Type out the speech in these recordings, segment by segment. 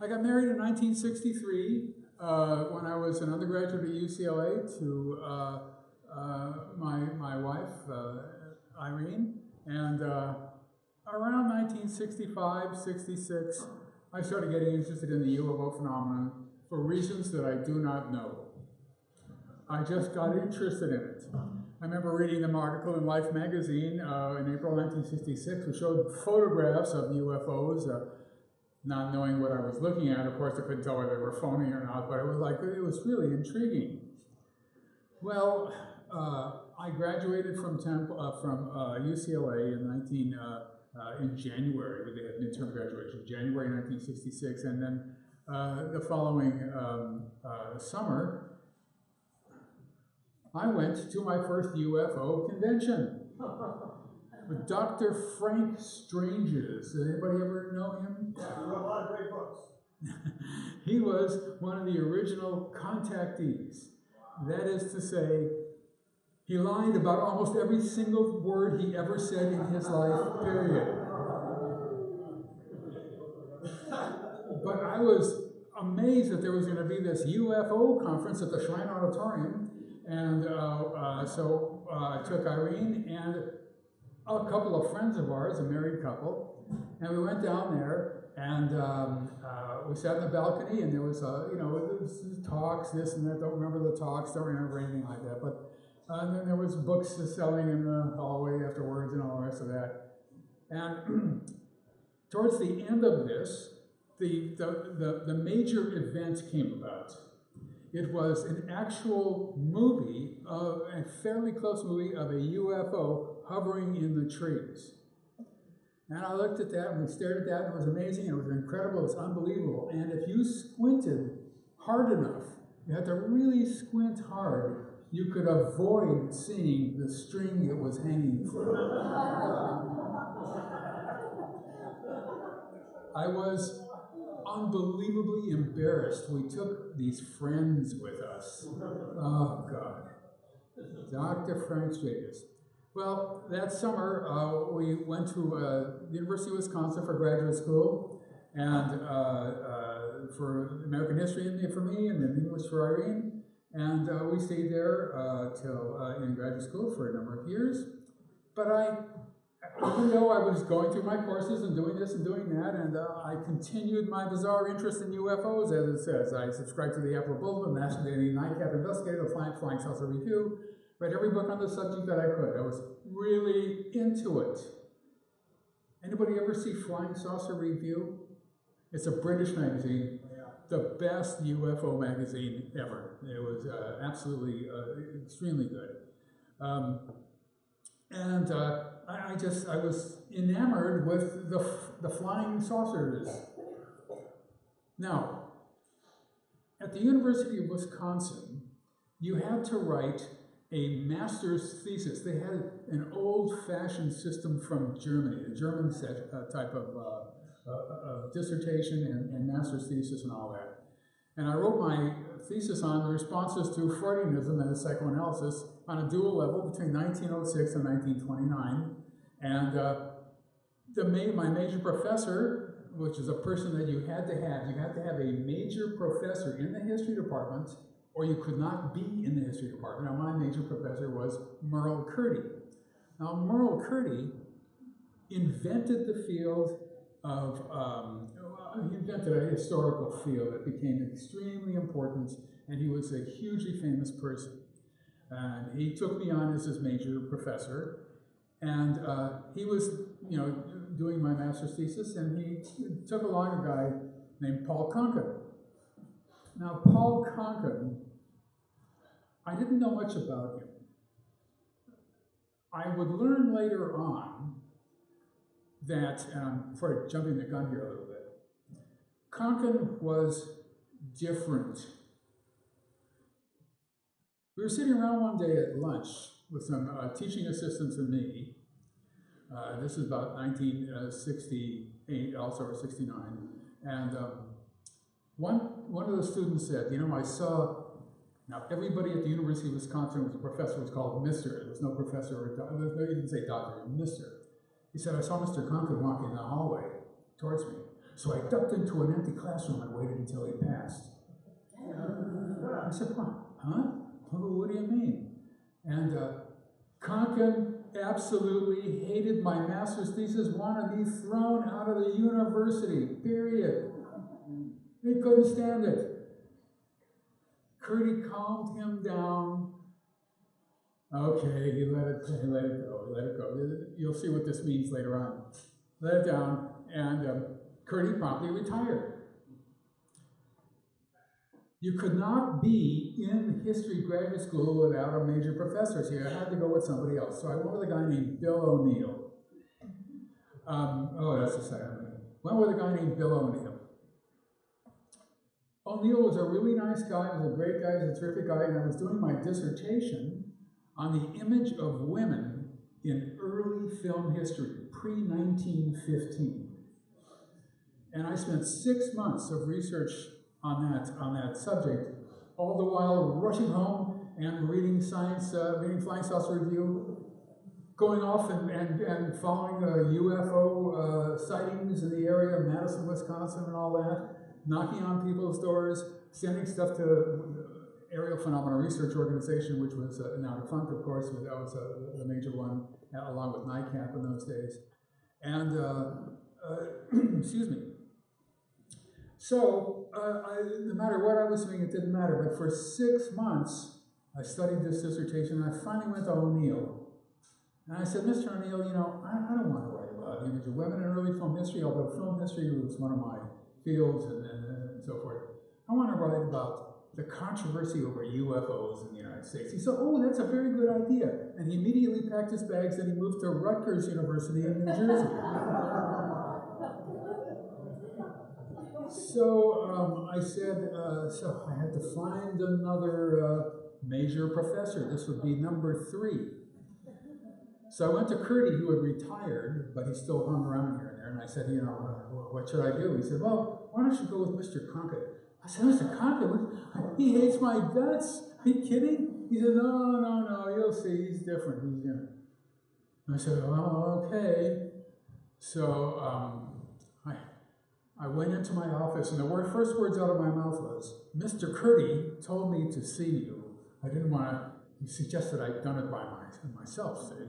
I got married in 1963 when I was an undergraduate at UCLA to my wife, Irene, and around 1965, 66, I started getting interested in the UFO phenomenon for reasons that I do not know. I just got interested in it. I remember reading an article in Life magazine in April 1966 which showed photographs of UFOs, not knowing what I was looking at. Of course, I couldn't tell whether they were phony or not, but it was really intriguing. Well, I graduated from UCLA in January. They had midterm graduation, January 1966, and then the following summer, I went to my first UFO convention with Dr. Frank Stranges. Did anybody ever know him? Yeah, he wrote a lot of great books. He was one of the original contactees. That is to say, he lied about almost every single word he ever said in his life, period. But I was amazed that there was going to be this UFO conference at the Shrine Auditorium. And so I took Irene and a couple of friends of ours, a married couple, and we went down there, and we sat in the balcony, and there was, talks, this and that. Don't remember the talks, don't remember anything like that. But and then there was books selling in the hallway afterwards and all the rest of that. And towards the end of this, the major event came about. It was an actual movie, a fairly close movie of a UFO hovering in the trees. And I looked at that and we stared at that, and it was amazing, it was incredible, it was unbelievable. And if you squinted hard enough, you had to really squint hard, you could avoid seeing the string it was hanging from. I was unbelievably embarrassed. We took these friends with us. Oh, God. Dr. Frank Stranges. Well, that summer, we went to the University of Wisconsin for graduate school, and for American history for me, and then English for Irene. And we stayed there till in graduate school for a number of years. But even though I was going through my courses and doing this and doing that, and I continued my bizarre interest in UFOs, as it says. I subscribed to the Apple Bulletin, the National Daily Nightcap Investigator, the Flying Saucer Review, read every book on the subject that I could. I was really into it. Anybody ever see Flying Saucer Review? It's a British magazine, the best UFO magazine ever. It was absolutely extremely good. I was enamored with the flying saucers. Now, at the University of Wisconsin, you had to write a master's thesis. They had an old-fashioned system from Germany, a German type of dissertation and master's thesis and all that. And I wrote my thesis on the responses to Freudianism and psychoanalysis on a dual level between 1906 and 1929. And my major professor, which is a person that you had to have a major professor in the history department, or you could not be in the history department. Now, my major professor was Merle Curdy. Now, Merle Curdy invented the field of, he invented a historical field that became extremely important, and he was a hugely famous person. And he took me on as his major professor, and he was, doing my master's thesis, and he took along a guy named Paul Conkin. Now, Paul Conkin, I didn't know much about him. I would learn later on that, and I'm sort of jumping the gun here a little bit, Conkin was different. We were sitting around one day at lunch with some teaching assistants and me. This is about 1968, also or 69. And one of the students said, I saw, now everybody at the University of Wisconsin was a professor, was called Mr. There was no professor or doctor, they didn't say doctor, Mr. He said, I saw Mr. Conkin walking in the hallway towards me. So I ducked into an empty classroom and waited until he passed. I said, huh? What do you mean? And Konkin absolutely hated my master's thesis, wanted me thrown out of the university, period. He couldn't stand it. Curdy calmed him down. Okay, he let it go. You'll see what this means later on. Let it down, and Curdy promptly retired. You could not be in history graduate school without a major professor, so you had to go with somebody else. So I went with a guy named Bill O'Neill. That's the second name. Went with a guy named Bill O'Neill. O'Neill was a really nice guy, was a great guy, was a terrific guy, and I was doing my dissertation on the image of women in early film history, pre-1915. And I spent 6 months of research on that subject, all the while rushing home and reading science, reading Flying Saucer Review, going off and following UFO sightings in the area of Madison, Wisconsin and all that, knocking on people's doors, sending stuff to Aerial Phenomena Research Organization, which was now defunct, of course, but that was the major one, along with NICAP in those days. And, excuse me. So, no matter what I was doing, it didn't matter. But for 6 months, I studied this dissertation, and I finally went to O'Neill. And I said, Mr. O'Neill, I don't want to write about the image of women in early film history, although film history was one of my fields and so forth. I want to write about the controversy over UFOs in the United States. He said, oh, that's a very good idea. And he immediately packed his bags and he moved to Rutgers University in New Jersey. So I said, so I had to find another major professor. This would be number 3. So I went to Curdy, who had retired, but he still hung around here and there. And I said, what should I do? He said, well, why don't you go with Mr. Conklin? I said, Mr. Conklin? He hates my guts. Are you kidding? He said, no, you'll see. He's different. And I said, oh, okay. So I went into my office, and the first words out of my mouth was, Mr. Curdy told me to see you. I didn't want to, he suggested I'd done it by myself, see?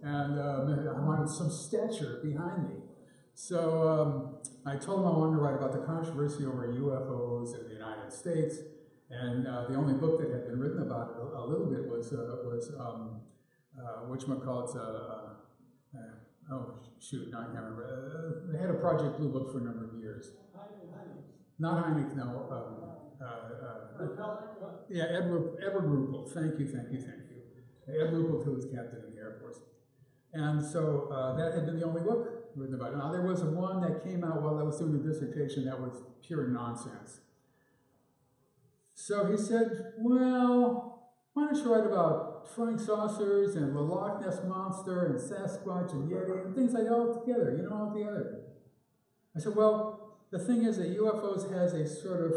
And I wanted some stature behind me. So I told him I wanted to write about the controversy over UFOs in the United States. And the only book that had been written about it a little bit was whatchamacallit, now I can't remember. They had a Project Blue Book for a number of years. Not Hynek, no. Edward Ruppelt. Thank you. Ed Ruppelt, who was captain in the Air Force. And so that had been the only book written about it. Now, there was one that came out while I was doing the dissertation that was pure nonsense. So he said, well, why don't you write about flying saucers and the Loch Ness Monster and Sasquatch and Yeti and things like that all together. I said, well, the thing is that UFOs has a sort of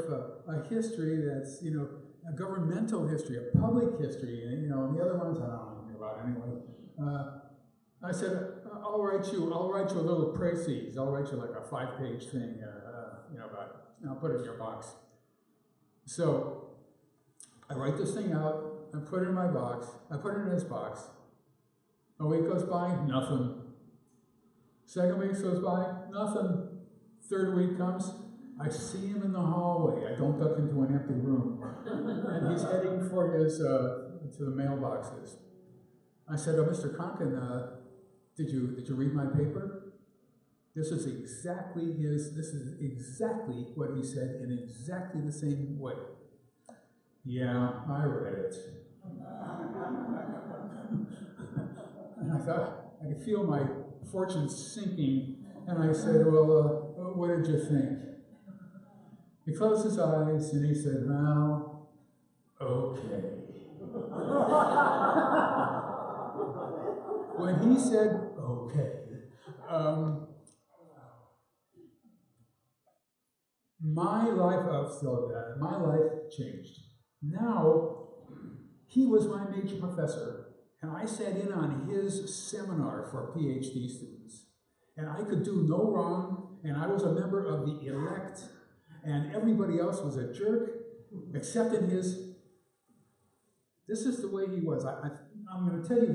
a history that's, a governmental history, a public history, and the other ones I don't know anything about anyway. I said, I'll write you a little précis. I'll write you like a 5-page thing, about it. And I'll put it in your box. So I write this thing out, I put it in my box, I put it in his box. A week goes by, nothing. Second week goes by, nothing. Third week comes, I see him in the hallway. I don't duck into an empty room. And he's heading for his, to the mailboxes. I said, oh, Mr. Conklin, did you read my paper? This is exactly what he said in exactly the same way. Yeah, I read it. And I thought, I could feel my fortune sinking, and I said, well, what did you think? He closed his eyes, and he said, well, okay. When he said, okay, my life changed. Now, he was my major professor, and I sat in on his seminar for Ph.D. students. and I could do no wrong, and I was a member of the elect, and everybody else was a jerk, except in his. This is the way he was. I'm going to tell you,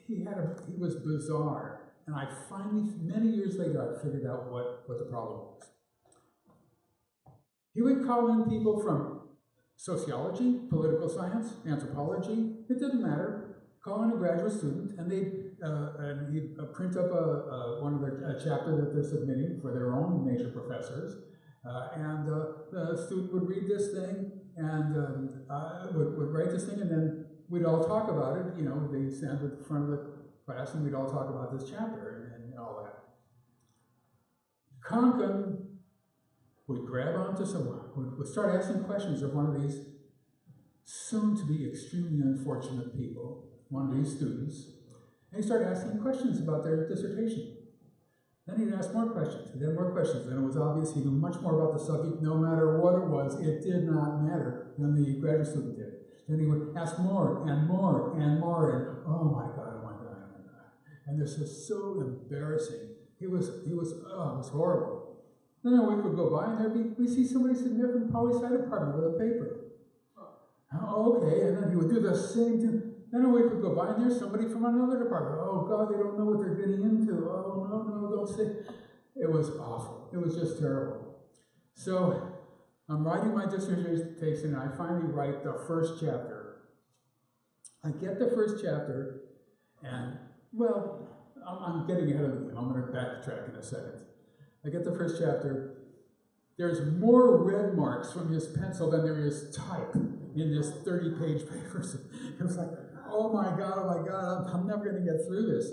he was bizarre, and I finally, many years later, I figured out what the problem was. He would call in people from sociology, political science, anthropology, it didn't matter. Call in a graduate student, and he'd print up a chapter that they're submitting for their own major professors, and the student would read this thing and would write this thing, and then we'd all talk about it. You know, they stand at the front of the class, and we'd all talk about this chapter and all that. Conklin would grab onto someone, would start asking questions of one of these soon-to-be extremely unfortunate people, one of these students, and he started asking questions about their dissertation. Then he'd ask more questions, and then more questions, and it was obvious he knew much more about the subject, no matter what it was, it did not matter, than the graduate student did. Then he would ask more, and more, and more, and oh my God, oh my God, oh my God. And this is so embarrassing. It was horrible. Then a week would go by, and we see somebody sitting there from the poli-sci department with a paper. Oh, okay, and then he would do the same thing. Then a week would go by, and there's somebody from another department. Oh God, they don't know what they're getting into. Oh no, don't say. It was awful. It was just terrible. So I'm writing my dissertation, and I finally write the first chapter. I get the first chapter, and well, I'm getting ahead of the game. I'm going to backtrack in a second. I get the first chapter. There's more red marks from his pencil than there is type in this 30-page paper. It was like, oh my God, I'm never going to get through this.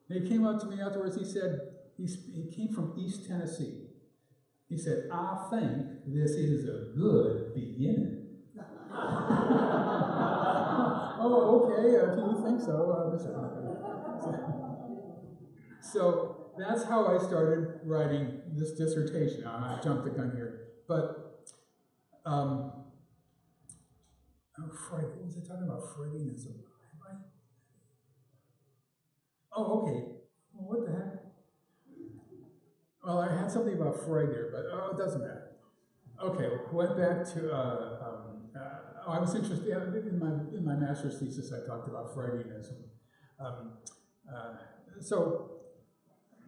And he came up to me afterwards. He said, he came from East Tennessee. He said, I think this is a good beginning. Oh, okay, if you think so. So that's how I started writing this dissertation. I jumped the gun here. But, Freud, what was I talking about? Freudianism. Oh, okay. Well, what the heck? Well, I had something about Freud there, but it doesn't matter. Okay, went back to, I was interested, in my master's thesis, I talked about Freudianism. So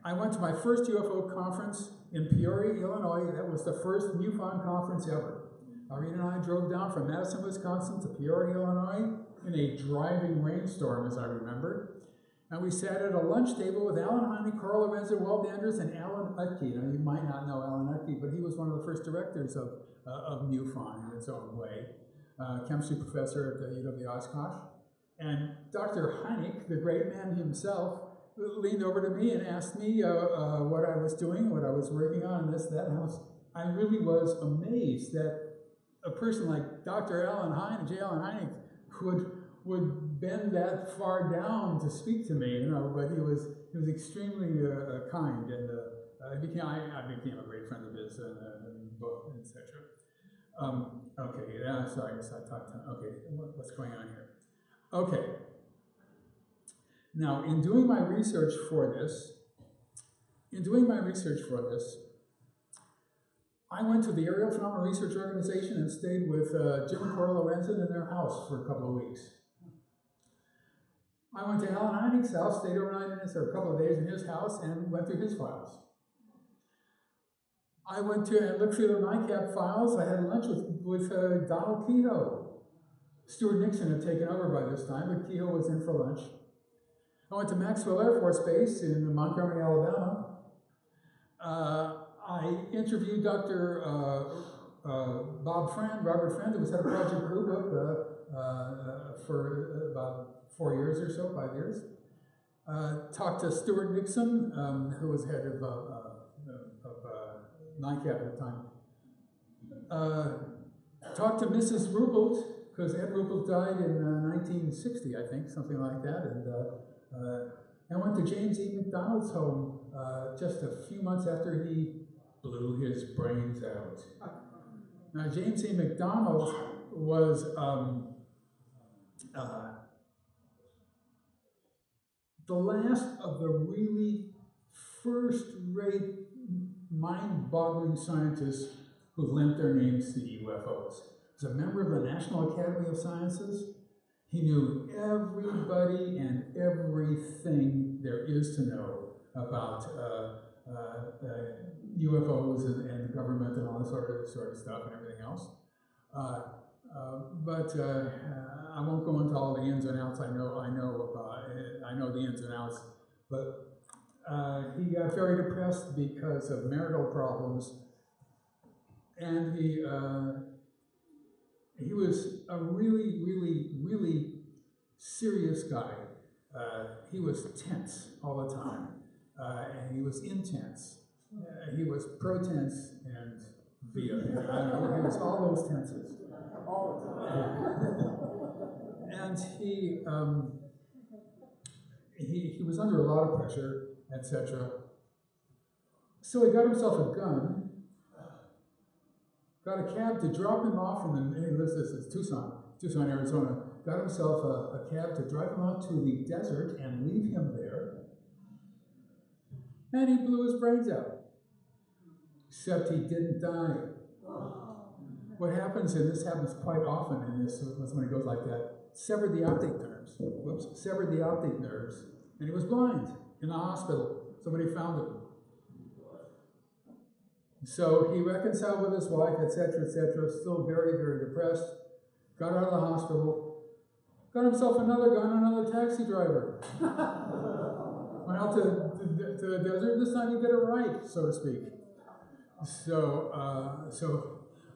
I went to my first UFO conference in Peoria, Illinois. That was the first MUFON conference ever. Irene and I drove down from Madison, Wisconsin to Peoria, Illinois in a driving rainstorm, as I remember. And we sat at a lunch table with Alan Hynek, Carl Lorenzo, Walt Anders, and Alan Utke. Now, you might not know Alan Utke, but he was one of the first directors of MUFON in its own way, chemistry professor at the UW-Oshkosh. And Dr. Hynek, the great man himself, leaned over to me and asked me what I was doing, what I was working on, and this, that. And I really was amazed that a person like Dr. Alan Hynek, J. Alan Hynek, would bend that far down to speak to me, you know. But he was extremely kind, and I became a great friend of his, book, etc. Okay, sorry, so I talked. Okay, what's going on here? Okay. Now, in doing my research for this, I went to the Aerial Phenomena Research Organization and stayed with Jim and Cora Lorenzen in their house for a couple of weeks. I went to Alan Hynek's house, stayed overnight for a couple of days in his house, and went through his files. I went to and looked through the NICAP files. I had lunch with Donald Kehoe. Stuart Nixon had taken over by this time, but Kehoe was in for lunch. I went to Maxwell Air Force Base in Montgomery, Alabama. I interviewed Dr. Robert Friend, who was head of Project Blue Book for about 4 years or so, 5 years. Talked to Stuart Nixon, who was head of NICAP at the time. Talked to Mrs. Ruppelt, because Ed Ruppelt died in 1960, I think, something like that. And went to James E. McDonald's home just a few months after he blew his brains out. Now, James E. McDonald was the last of the really first-rate, mind-boggling scientists who lent their names to UFOs. He was a member of the National Academy of Sciences. He knew everybody and everything there is to know about UFOs and the government and all this sort of stuff and everything else. But I won't go into all the ins and outs. I know the ins and outs. But he got very depressed because of marital problems, and he was a really, really, really serious guy. He was tense all the time, and he was intense. He was pro-tense and via. I don't know, he was all those tenses. All the time. And he was under a lot of pressure, etc. So he got himself a gun, got a cab to drop him off this is Tucson, Arizona. Got himself a cab to drive him out to the desert and leave him there. And he blew his brains out. Except he didn't die. What happens, and this happens quite often in this, when it goes like that, severed the optic nerves. Severed the optic nerves. And he was blind in the hospital. Somebody found him. So he reconciled with his wife, etc., still very, very depressed. Got out of the hospital. Got himself another gun, another taxi driver. Went out to the desert. This time he did it right, so to speak. So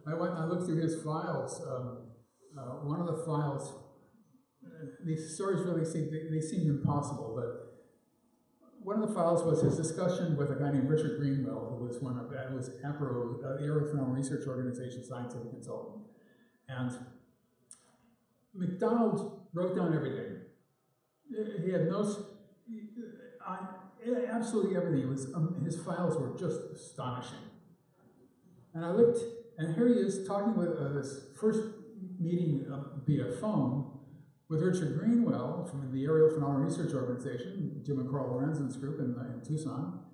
I went and I looked through his files. One of the files, these stories really seemed impossible, but one of the files was his discussion with a guy named Richard Greenwell, who was APRO, the Aerophenomenal Research Organization scientific consultant. And McDonald wrote down everything. He had absolutely everything. His files were just astonishing. And I looked, and here he is talking with this first meeting via phone with Richard Greenwell from the Aerophenomenal Research Organization, Jim and Carl Lorenzen's group in Tucson.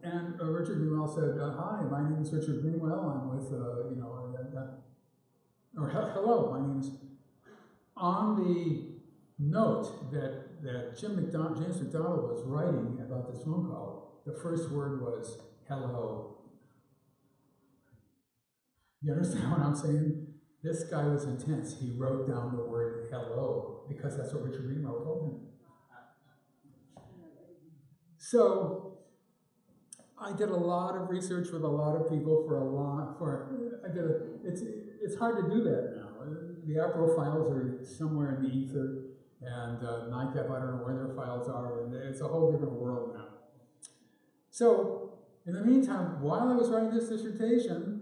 And Richard Greenwell said, "Hi, my name is Richard Greenwell. I'm with, hello, my name is." On the note that James McDonald was writing about this phone call, the first word was hello. You understand what I'm saying? This guy was intense. He wrote down the word hello because that's what Richard Greenwell told him. So I did a lot of research with a lot of people it's hard to do that now. The APRO files are somewhere in the ether, and NICAP, I don't know where their files are, and it's a whole different world now. So in the meantime, while I was writing this dissertation,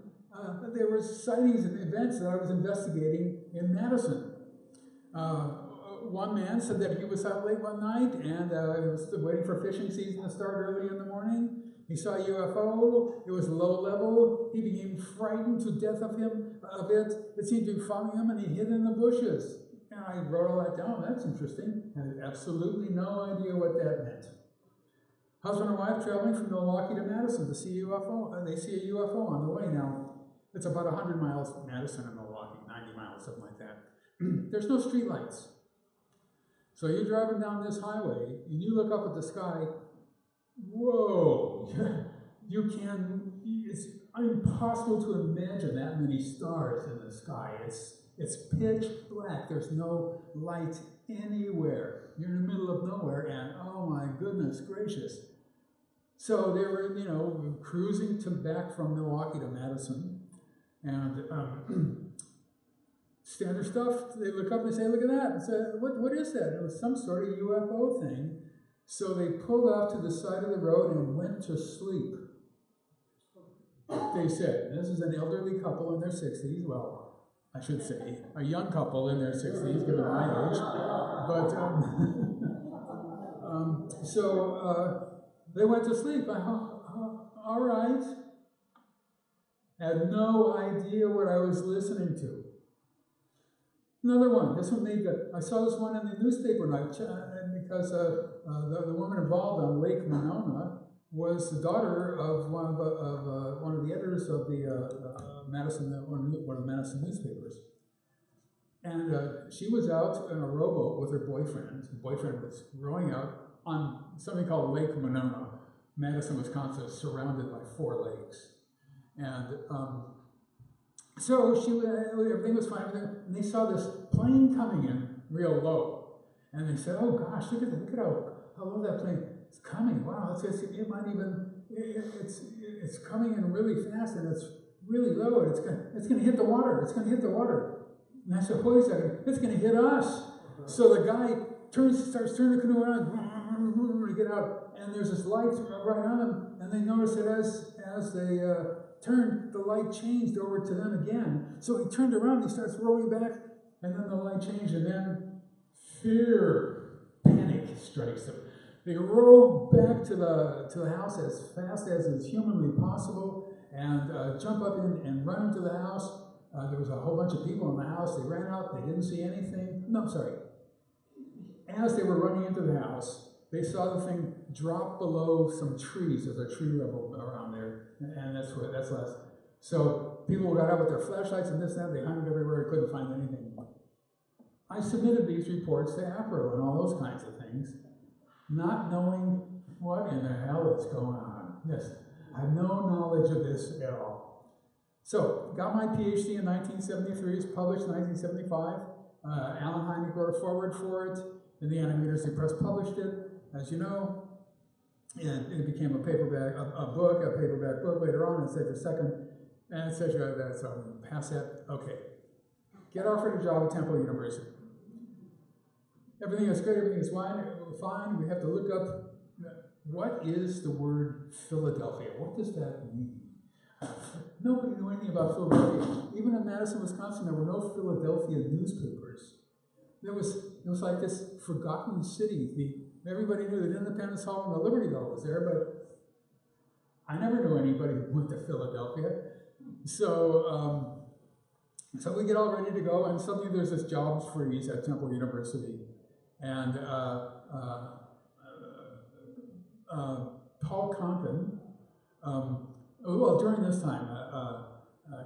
there were sightings and events that I was investigating in Madison. One man said that he was out late one night and he was waiting for fishing season to start early in the morning. He saw a UFO. It was low level. He became frightened to death of it. It seemed to be following him, and he hid in the bushes. And I wrote all that down. That's interesting. I had absolutely no idea what that meant. Husband and wife traveling from Milwaukee to Madison to see a UFO. They see a UFO on the way now. It's about 100 miles from Madison and Milwaukee, 90 miles, something like that. There's no street lights. So you're driving down this highway, and you look up at the sky, whoa, it's impossible to imagine that many stars in the sky. It's pitch black. There's no light anywhere. You're in the middle of nowhere, and oh my goodness gracious. So they were, cruising back from Milwaukee to Madison, and standard stuff. They look up and say, "Look at that!" And say, "What is that?" It was some sort of UFO thing. So they pulled off to the side of the road and went to sleep. They said, this is an elderly couple in their 60s. Well, I should say a young couple in their 60s, given my age. But they went to sleep. All right. Had no idea what I was listening to. Another one. This one made good. I saw this one in the newspaper because the woman involved on Lake Monona was the daughter of one of the editors of the Madison, one of the Madison newspapers. And she was out in a rowboat with her boyfriend. The boyfriend was rowing out on something called Lake Monona. Madison, Wisconsin is surrounded by 4 lakes. And so everything was fine with them. And they saw this plane coming in real low. And they said, oh gosh, look at how low that plane is coming. Wow, it's coming in really fast and it's really low and it's gonna hit the water. It's gonna hit the water. And I said, wait a second, it's gonna hit us. So the guy starts turning the canoe around to get out, and there's this light right on them, and they noticed that as they turned, the light changed over to them again. So he turned around, he starts rowing back, and then the light changed, and then fear, panic strikes them. They row back to the house as fast as is humanly possible, and jump up in and run into the house. There was a whole bunch of people in the house. They ran out. They didn't see anything. No, sorry. As they were running into the house, they saw the thing drop below some trees. There's a tree level around there, and that's less. So people got out with their flashlights and this and that. They hunted everywhere. Couldn't find anything. I submitted these reports to APRO and all those kinds of things, not knowing what in the hell is going on. Yes, I have no knowledge of this at all. So, got my Ph.D. in 1973, it's published in 1975. Alan Hynek wrote a foreword for it. Indiana University Press published it, as you know. And it became a paperback book later on, etc. Second, and etc. That's pass that. Okay. Get offered a job at Temple University. Everything is good, everything is fine. We have to look up what is the word Philadelphia? What does that mean? Nobody knew anything about Philadelphia. Even in Madison, Wisconsin, there were no Philadelphia newspapers. It was like this forgotten city. Everybody knew that Independence Hall and the Liberty Bell was there, but I never knew anybody who went to Philadelphia. So we get all ready to go, and suddenly there's this jobs freeze at Temple University. And Paul Conkin, well, during this time,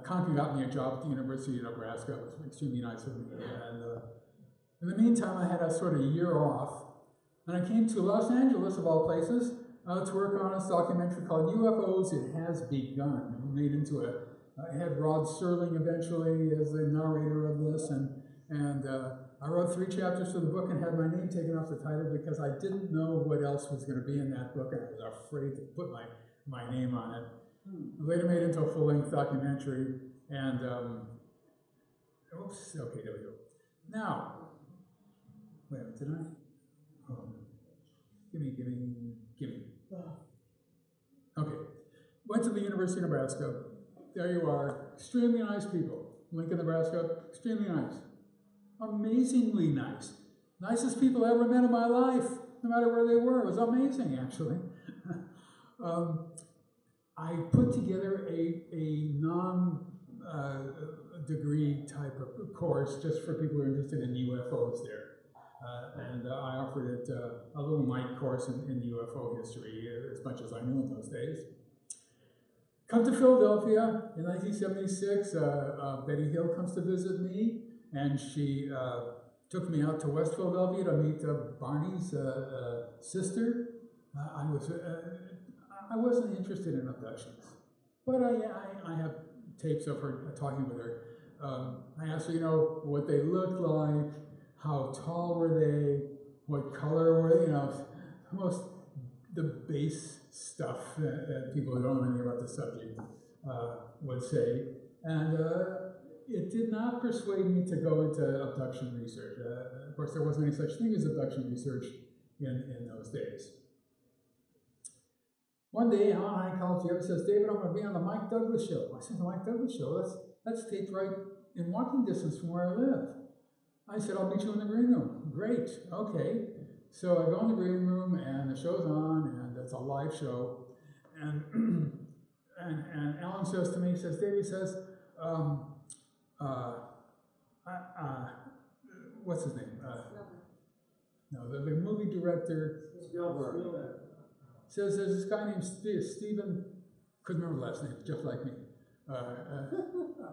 Conkin got me a job at the University of Nebraska. It was extremely nice of me. And in the meantime, I had a sort of year off. And I came to Los Angeles, of all places, to work on this documentary called UFOs, It Has Begun. It was made into I had Rod Serling eventually as the narrator of this. And I wrote 3 chapters to the book and had my name taken off the title because I didn't know what else was going to be in that book. And I was afraid to put my name on it. Later made into a full-length documentary, and oops, okay, there we go. Now, wait, did I? Oh, gimme. Okay, went to the University of Nebraska. There you are, extremely nice people. Lincoln, Nebraska, extremely nice. Amazingly nice. Nicest people I ever met in my life, no matter where they were. It was amazing, actually. I put together a non-degree type of course just for people who are interested in UFOs there. And I offered it a little night course in UFO history, as much as I knew in those days. Come to Philadelphia in 1976, Betty Hill comes to visit me, and she took me out to West Philadelphia to meet Barney's sister. I wasn't interested in abductions, but I have tapes of her talking with her. I asked her, what they looked like, how tall were they, what color were they, the base stuff that people who don't know anything about the subject would say. And it did not persuade me to go into abduction research. Of course, there wasn't any such thing as abduction research in those days. One day, Alan Hynek calls me up and says, David, I'm going to be on the Mike Douglas show. I said, the Mike Douglas show? That's taped right in walking distance from where I live. I said, I'll meet you in the green room. Great, okay. So I go in the green room, and the show's on, and it's a live show. And Alan says to me, David says, what's his name? No, the movie director. Spielberg. Says there's this guy named Stephen, couldn't remember the last name, just like me.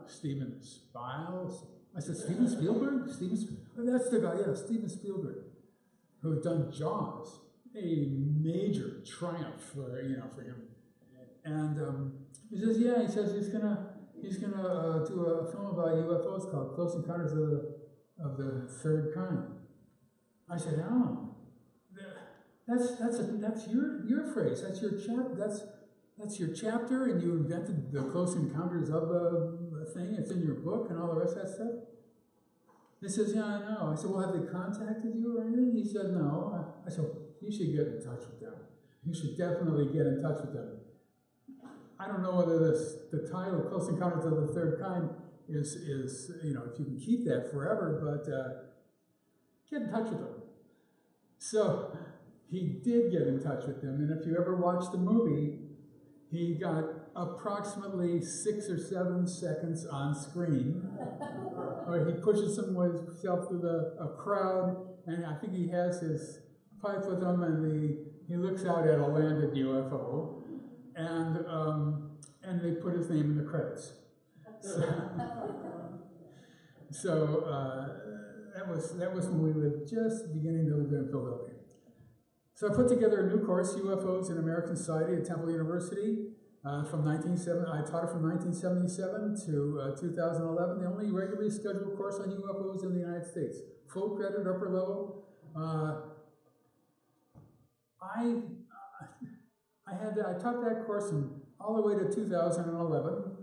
Steven Spiles. I said, Steven Spielberg? That's the guy, yeah, Steven Spielberg, who had done Jaws, a major triumph for him. And he says, yeah, he says he's gonna do a film about UFOs called Close Encounters of the Third Kind. I said, oh, that's your phrase. That's your that's your chapter, and you invented the Close Encounters of the thing. It's in your book and all the rest of that stuff. He says, yeah, I know. I said, well, have they contacted you or anything? He said, no. I said, you should get in touch with them. You should definitely get in touch with them. I don't know whether the title, Close Encounters of the Third Kind, is if you can keep that forever, but get in touch with them. So he did get in touch with them, and if you ever watch the movie, he got approximately 6 or 7 seconds on screen. He pushes himself through a crowd, and I think he has his pipe with him, and he looks out at a landed UFO, and they put his name in the credits. So that was when we were just beginning to live in Philadelphia. So I put together a new course, UFOs and American Society at Temple University. I taught it from 1977 to 2011, the only regularly scheduled course on UFOs in the United States. Full credit, upper level. I taught that course all the way to 2011.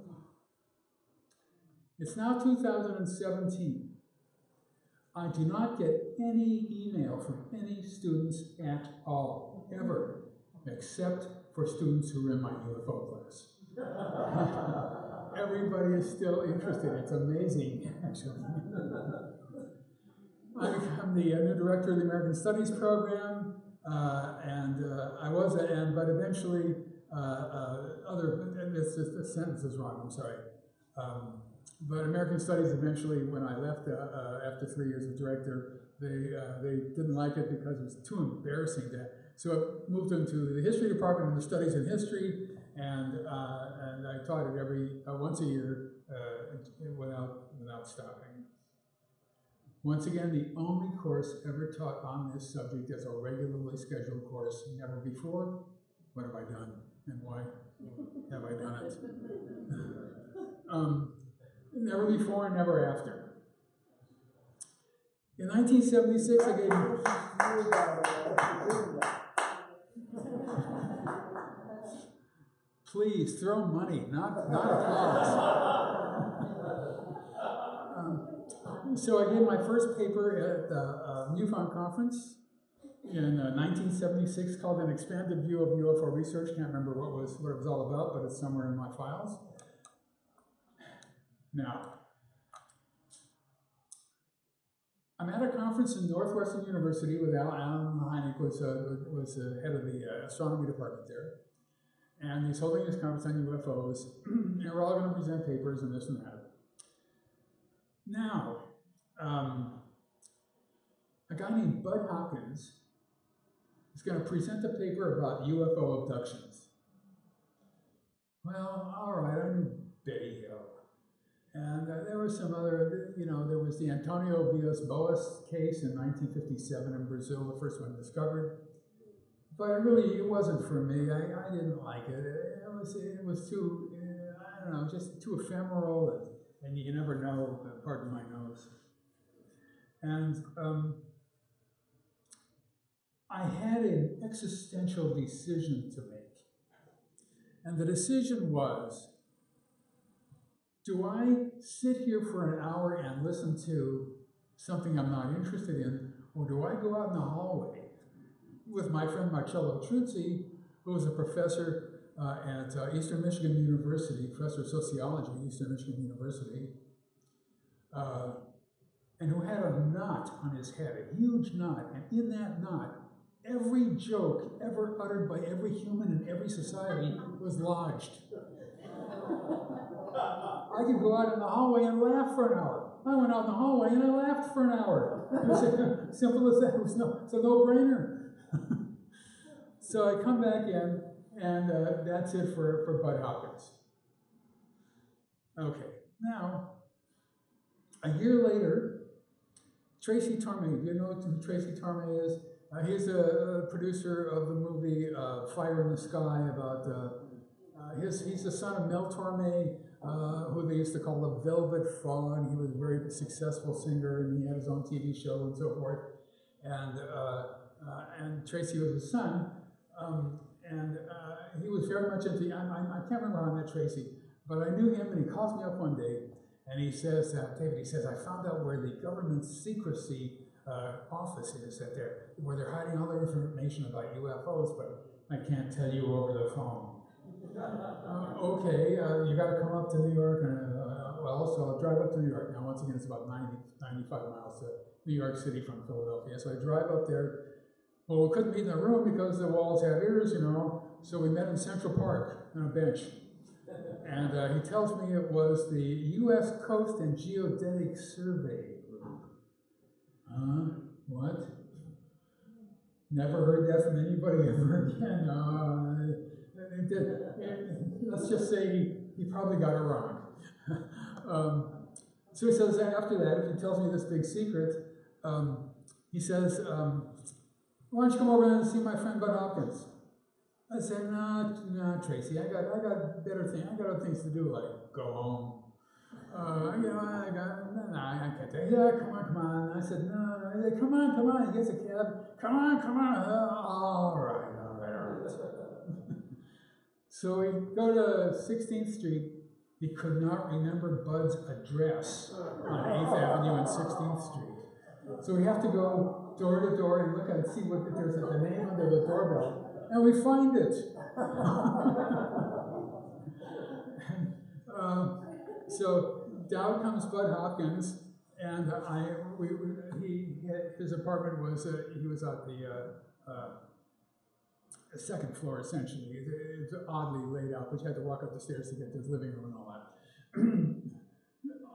It's now 2017. I do not get any email from any students at all, ever, except for students who are in my UFO class. Everybody is still interested. It's amazing, actually. I'm the new director of the American Studies program, but eventually, this sentence is wrong, I'm sorry. But American Studies eventually, when I left after 3 years as director, they didn't like it because it was too embarrassing so I moved into the history department and the studies in history, and I taught it once a year without stopping. Once again, the only course ever taught on this subject as a regularly scheduled course. Never before. What have I done, and why have I done it? Never before and never after. In 1976, I gave... Please, throw money, not applause. So I gave my first paper at the Newfound Conference in 1976 called An Expanded View of UFO Research. Can't remember what it was all about, but it's somewhere in my files. Now, I'm at a conference in Northwestern University with Alan Hynek, was the head of the astronomy department there. And he's holding this conference on UFOs, and we're all going to present papers and this and that. Now, a guy named Bud Hopkins is going to present a paper about UFO abductions. Well, all right, I knew Betty Hill. And there were some other, there was the Antonio Villas-Boas case in 1957 in Brazil, the first one discovered. But it wasn't for me. I didn't like it. It was too, I don't know, just too ephemeral, and you never know, pardon my nose. And I had an existential decision to make. And the decision was, do I sit here for an hour and listen to something I'm not interested in, or do I go out in the hallway with my friend Marcello Truzzi, who was a professor at Eastern Michigan University, professor of sociology at Eastern Michigan University, and who had a knot on his head, a huge knot, and in that knot, every joke ever uttered by every human in every society was lodged. I could go out in the hallway and laugh for an hour. I went out in the hallway and I laughed for an hour. It was as simple as that. It's a no-brainer. So I come back in, and that's it for Bud Hopkins. Okay, now, a year later, Tracy Torme, do you know who Tracy Torme is? He's a producer of the movie Fire in the Sky about, he's the son of Mel Torme, who they used to call the Velvet Fawn. He was a very successful singer, and he had his own TV show and so forth. And Tracy was his son, he was very much into, I can't remember how I met Tracy, but I knew him, and he calls me up one day, and he says, David, he says, I found out where the government secrecy office is where they're hiding all their information about UFOs, but I can't tell you over the phone. Okay, you got to come up to New York, and so I'll drive up to New York. Now, once again, it's about 95 miles to New York City from Philadelphia. So I drive up there. Well, we couldn't meet in the room because the walls have ears, so we met in Central Park on a bench. And he tells me it was the U.S. Coast and Geodetic Survey Group. What? Never heard that from anybody ever again. Let's just say he probably got it wrong. So he says after that, if he tells me this big secret, he says, why don't you come over and see my friend Bud Hopkins? I said, no, Tracy, I got better things. I got other things to do, like go home. I can't take it. Yeah, come on. I said, no. He said, come on. He gets a cab. Come on. All right. So we go to 16th Street. He could not remember Bud's address on 8th Avenue and 16th Street. So we have to go door to door and look and see if there's the name under the doorbell. And we find it. So down comes Bud Hopkins, and his apartment was, he was at the second floor, essentially. It was oddly laid out, but you had to walk up the stairs to get to his living room and all that.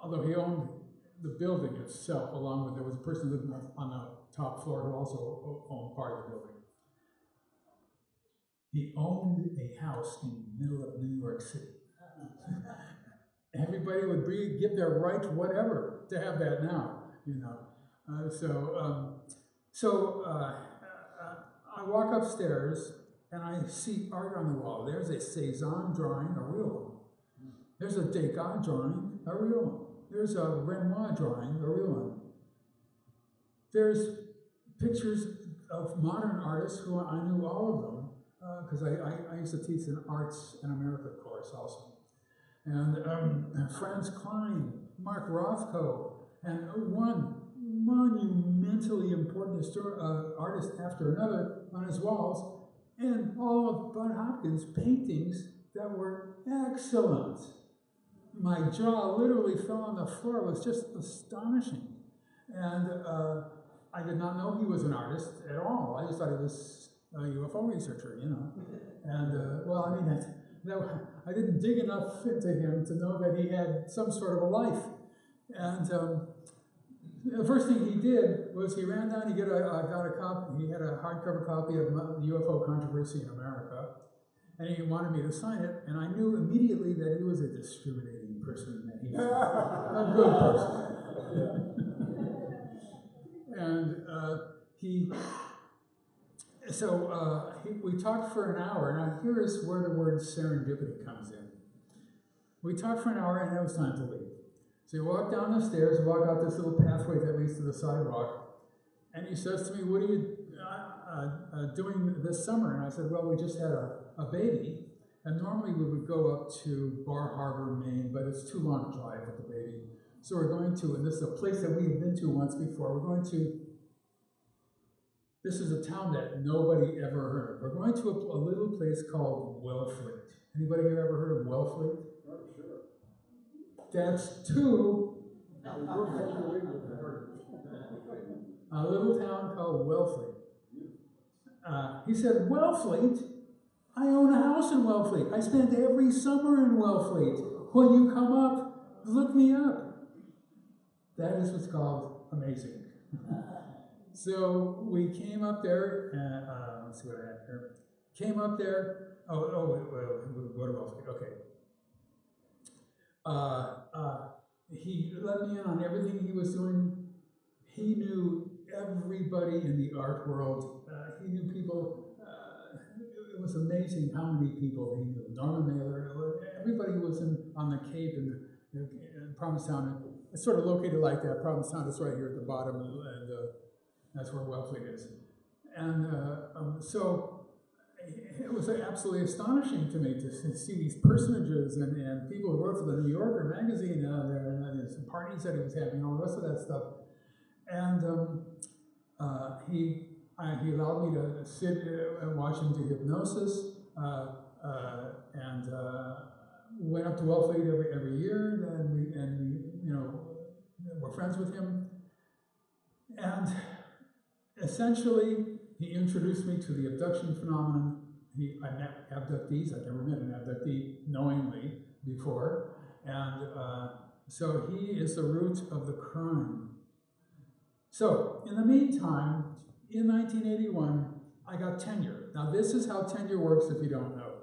Although he owned the building itself, along with, there was a person living on the top floor who also owned part of the building. He owned a house in the middle of New York City. Everybody would give their right whatever to have that now, I walk upstairs and I see art on the wall. There's a Cézanne drawing, a real one. There's a Degas drawing, a real one. There's a Renoir drawing, a real one. There's pictures of modern artists who I knew all of them, because I used to teach an Arts in America course also. And Franz Klein, Mark Rothko, and one monumentally important artist after another on his walls, and all of Bud Hopkins' paintings that were excellent. My jaw literally fell on the floor. It was just astonishing. And I did not know he was an artist at all. I just thought he was a UFO researcher, And, I didn't dig enough into him to know that he had some sort of a life. And the first thing he did was he ran down, he had a hardcover copy of the UFO Controversy in America, and he wanted me to sign it, and I knew immediately that he was a discriminating person, that he was a good person. And we talked for an hour, and here is where the word serendipity comes in. We talked for an hour, and it was time to leave. So you walk down the stairs, walk out this little pathway that leads to the sidewalk, and he says to me, what are you doing this summer? And I said, well, we just had a baby, and normally we would go up to Bar Harbor, Maine, but it's too long to drive with the baby. So we're going to, and this is a place that we have been to once before, this is a town that nobody ever heard of. We're going to a little place called Wellfleet. Anybody here ever heard of Wellfleet? Oh, sure. That's two. A little town called Wellfleet. He said, Wellfleet? I own a house in Wellfleet. I spend every summer in Wellfleet. When you come up, look me up. That is what's called amazing. So we came up there, let's see what I have here. Came up there. What else? Okay. He let me in on everything he was doing. He knew everybody in the art world. He knew people. It was amazing how many people he knew. Norman Mailer, everybody who was on the Cape in Provincetown. It's sort of located like that. Provincetown is right here at the bottom, and that's where Wellfleet is. And so it was absolutely astonishing to me to see these personages and people who wrote for the New Yorker magazine down there, and some parties that he was having, all the rest of that stuff. And he allowed me to sit and watch him do hypnosis, and went up to Wellfleet every year, and we were friends with him. And essentially, he introduced me to the abduction phenomenon. I met abductees. I'd never met an abductee knowingly before. And so he is the root of the crime. So in the meantime, in 1981, I got tenure. Now this is how tenure works if you don't know.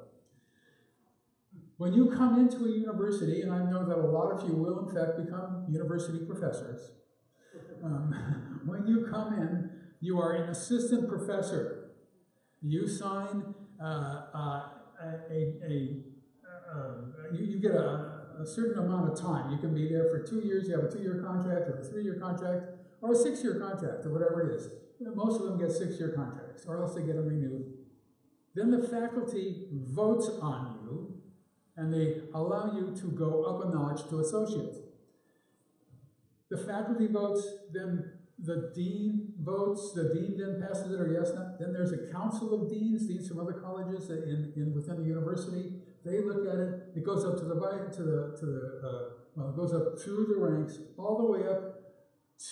When you come into a university, and I know that a lot of you will in fact become university professors, when you come in, you are an assistant professor. You sign you get a certain amount of time. You can be there for 2 years. You have a 2-year contract, or a 3-year contract, or a 6-year contract, or whatever it is. Most of them get 6-year contracts, or else they get them renewed. Then the faculty votes on you, and they allow you to go up a notch to associate. The faculty votes, then the dean votes, the dean then passes it or yes, no. Then there's a council of deans from other colleges within the university. They look at it. It goes up to it goes up through the ranks all the way up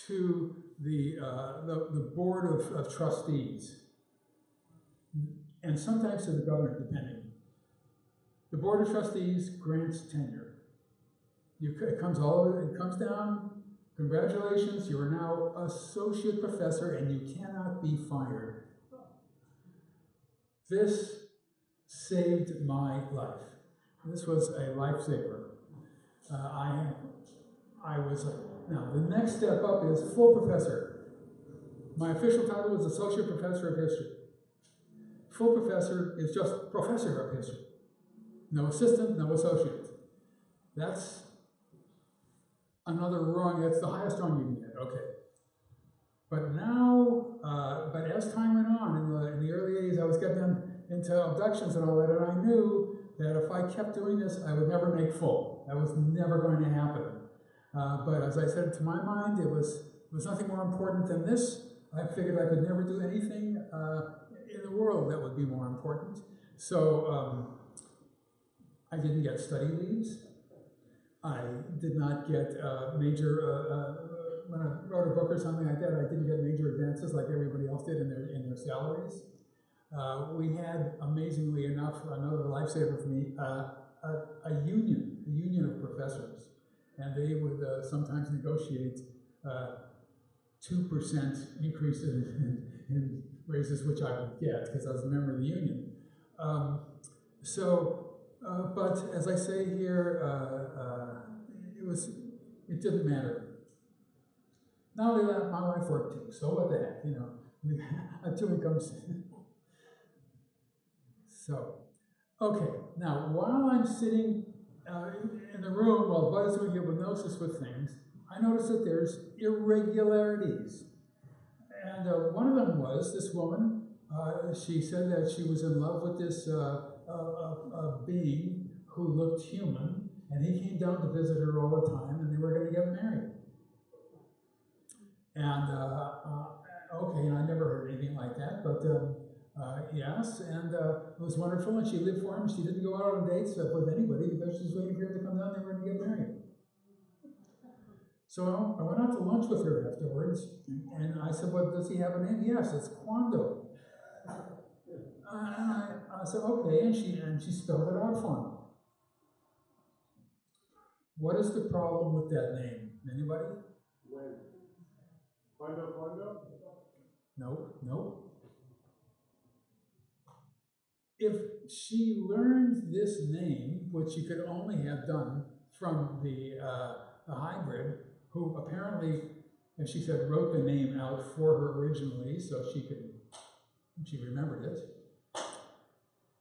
to the board of trustees, and sometimes to the governor, depending. The board of trustees grants tenure. It comes down. Congratulations, you are now associate professor and you cannot be fired. This saved my life. This was a lifesaver. Now the next step up is full professor. My official title was associate professor of history. Full professor is just professor of history. No assistant, no associate. That's another rung. That's the highest rung you can get. Okay. But now, but as time went on, in the early 80s, I was getting into abductions and all that, and I knew that if I kept doing this, I would never make full. That was never going to happen. But as I said, to my mind, it was nothing more important than this. I figured I could never do anything in the world that would be more important. So I didn't get study leaves. I did not get major, when I wrote a book or something like that, I didn't get major advances like everybody else did in their salaries. We had, amazingly enough, another lifesaver for me, a union of professors. And they would sometimes negotiate 2% increase in raises, which I would get because I was a member of the union. But as I say here, it didn't matter. Not only that, my wife worked too, so what the heck, we had 2 incomes. So, okay, now while I'm sitting in the room while Bud is doing hypnosis with things, I noticed that there's irregularities. And one of them was this woman, she said that she was in love with this being who looked human, and he came down to visit her all the time, and they were going to get married. And okay, and I never heard anything like that, but yes, and it was wonderful, and she lived for him. She didn't go out on dates with anybody because she was waiting for him to come down. They were going to get married. So I went out to lunch with her afterwards, and I said, "Well, does he have a name?" "Yes, it's Quando." And I said, "Okay," and she spelled it out for me. What is the problem with that name? Anybody? When? Quando? Nope. if she learned this name, which she could only have done from the hybrid, who apparently, as she said, wrote the name out for her originally so she remembered it.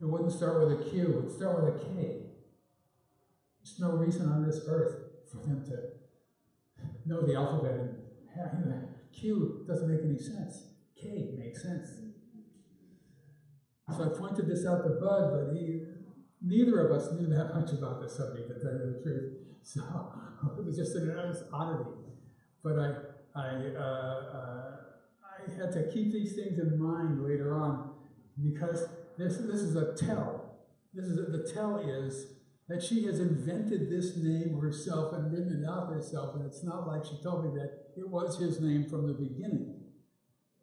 It wouldn't start with a Q, it would start with a K. There's no reason on this earth for them to know the alphabet, and Q doesn't make any sense. K makes sense. So I pointed this out to Bud, but neither of us knew that much about the subject, to tell you the truth. So it was just an oddity. But I had to keep these things in mind later on, because this is a tell. The tell is that she has invented this name herself and written it out herself, and it's not like she told me that it was his name from the beginning.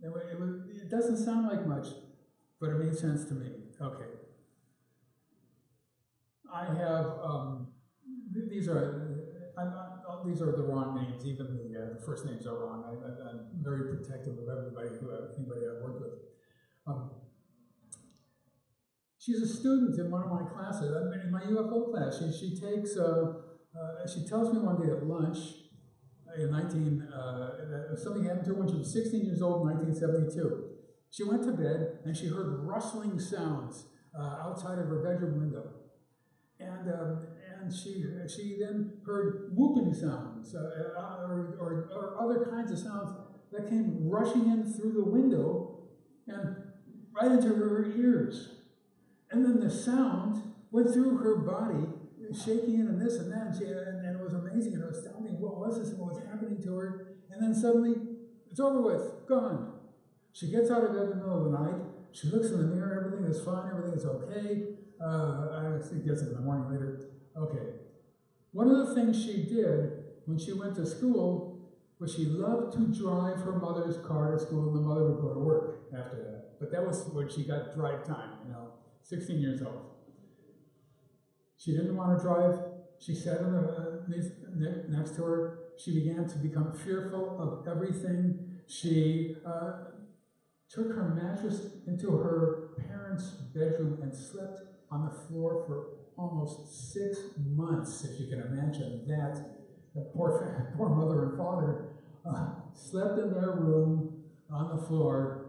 It doesn't sound like much, but it made sense to me. Okay. I have, these are the wrong names, even the first names are wrong. I'm very protective of anybody I've worked with. She's a student in one of my classes, in my UFO class. She takes, she tells me one day at lunch in something happened to her when she was 16 years old in 1972. She went to bed and she heard rustling sounds outside of her bedroom window. And she then heard whooping sounds or other kinds of sounds that came rushing in through the window and right into her ears. And then the sound went through her body, shaking it and this and that, and it was amazing and astounding. What was this and what was happening to her? And then suddenly, it's over with, gone. She gets out of bed in the middle of the night. She looks in the mirror, everything is fine, everything is okay. I guess in the morning later. Okay. One of the things she did when she went to school was she loved to drive her mother's car to school, and the mother would go to work after that. But that was when she got drive time, 16 years old. She didn't want to drive. She sat next to her. She began to become fearful of everything. She took her mattress into her parents' bedroom and slept on the floor for almost 6 months, if you can imagine that. The poor mother and father slept in their room on the floor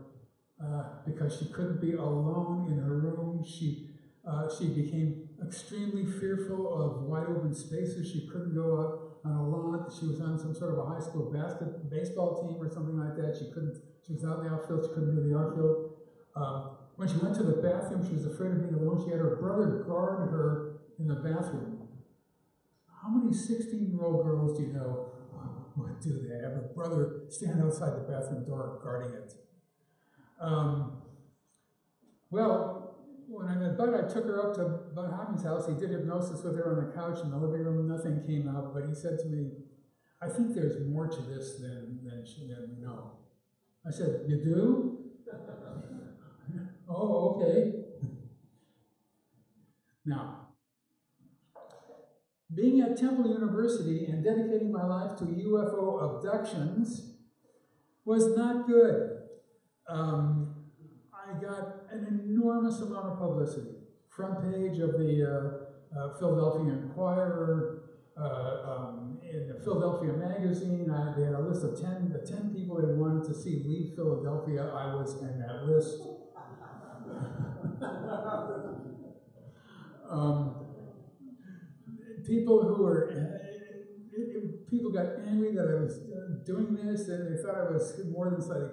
because she couldn't be alone in her room. She became extremely fearful of wide open spaces. She couldn't go out on a lawn. She was on some sort of a high school baseball team or something like that. She was out in the outfield. She couldn't do the outfield. When she went to the bathroom, she was afraid of being alone. She had her brother guard her in the bathroom. How many 16-year-old girls do you know would do that? Have a brother stand outside the bathroom door guarding it. Well, when I met Bud, I took her up to Bud Hopkins' house. He did hypnosis with her on the couch in the living room. Nothing came out, but he said to me, I think there's more to this than we know. I said, you do? Oh, okay. Now, being at Temple University and dedicating my life to UFO abductions was not good. I got an enormous amount of publicity. Front page of the Philadelphia Inquirer, in the Philadelphia Magazine. They had a list of the 10 people they wanted to see leave Philadelphia. I was in that list. People got angry that I was doing this, and they thought I was more than slightly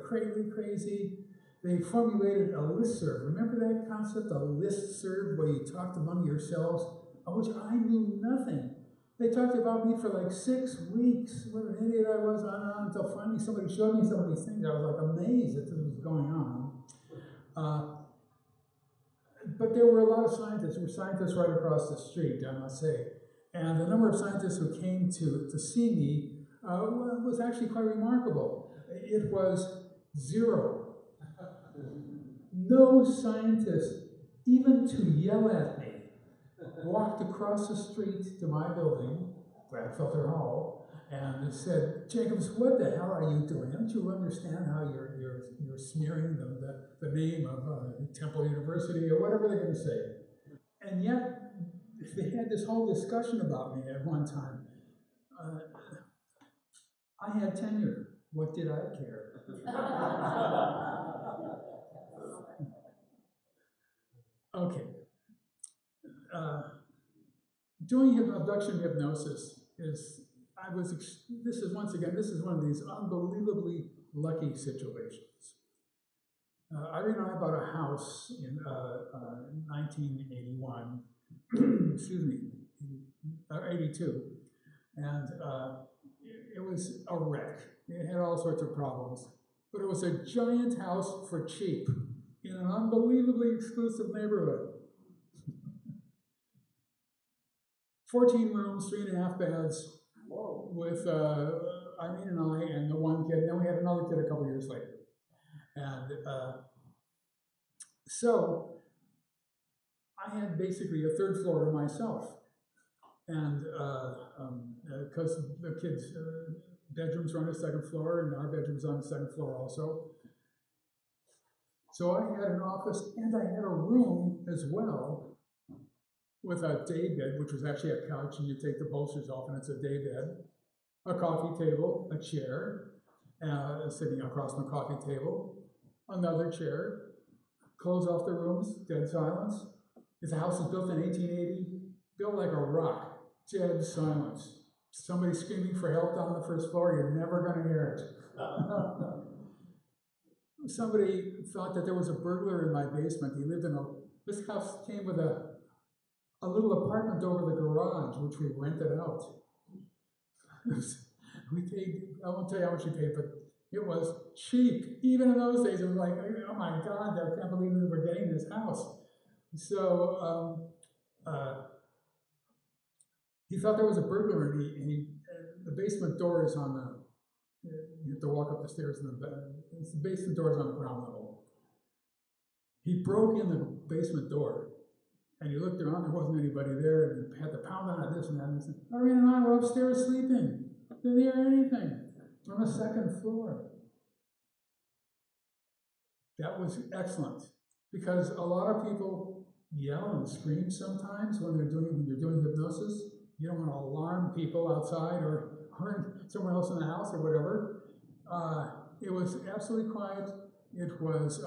crazy. They formulated a listserv. Remember that concept, a listserv, where you talked among yourselves, of which I knew nothing. They talked about me for like 6 weeks. What an idiot I was, on and on, until finally somebody showed me some of these things. I was like amazed that this was going on. But there were a lot of scientists. There were scientists right across the street, I must say. And the number of scientists who came to see me was actually quite remarkable. It was 0. No scientist, even to yell at me, walked across the street to my building, Gladfelter Hall, and said, Jacobs, what the hell are you doing? Don't you understand how you're smearing the name of Temple University or whatever they're going to say? And yet, they had this whole discussion about me at one time. I had tenure. What did I care? Okay. Doing abduction hypnosis is one of these unbelievably lucky situations. Irene and I bought a house in 1981, excuse me, 82, and it was a wreck. It had all sorts of problems, but it was a giant house for cheap in an unbelievably exclusive neighborhood. 14 rooms, 3.5 beds, with Irene and I and the one kid. And then we had another kid a couple years later. And so I had basically a third floor to myself. And because the kids' bedrooms were on the second floor, and our bedrooms on the second floor also. So I had an office, and I had a room as well with a day bed, which was actually a couch, and you take the bolsters off, and it's a day bed, a coffee table, a chair, sitting across from the coffee table, another chair, close off the rooms, dead silence. This house was built in 1880, built like a rock, dead silence. Somebody screaming for help down the first floor, you're never going to hear it. Somebody thought that there was a burglar in my basement. He lived in this house came with a little apartment over the garage, which we rented out. We paid, I won't tell you how much we paid, but it was cheap. Even in those days, it was like, oh my God, I can't believe that we're getting this house. So he thought there was a burglar, and the basement door is on the, you have to walk up the stairs, and the basement door is on the ground level. He broke in the basement door, and he looked around, there wasn't anybody there, and he had to pound on this and that, and he said, Irene and I were upstairs sleeping. Didn't hear anything. On the second floor. That was excellent, because a lot of people yell and scream sometimes when you're doing hypnosis. You don't want to alarm people outside or somewhere else in the house or whatever. It was absolutely quiet. It was,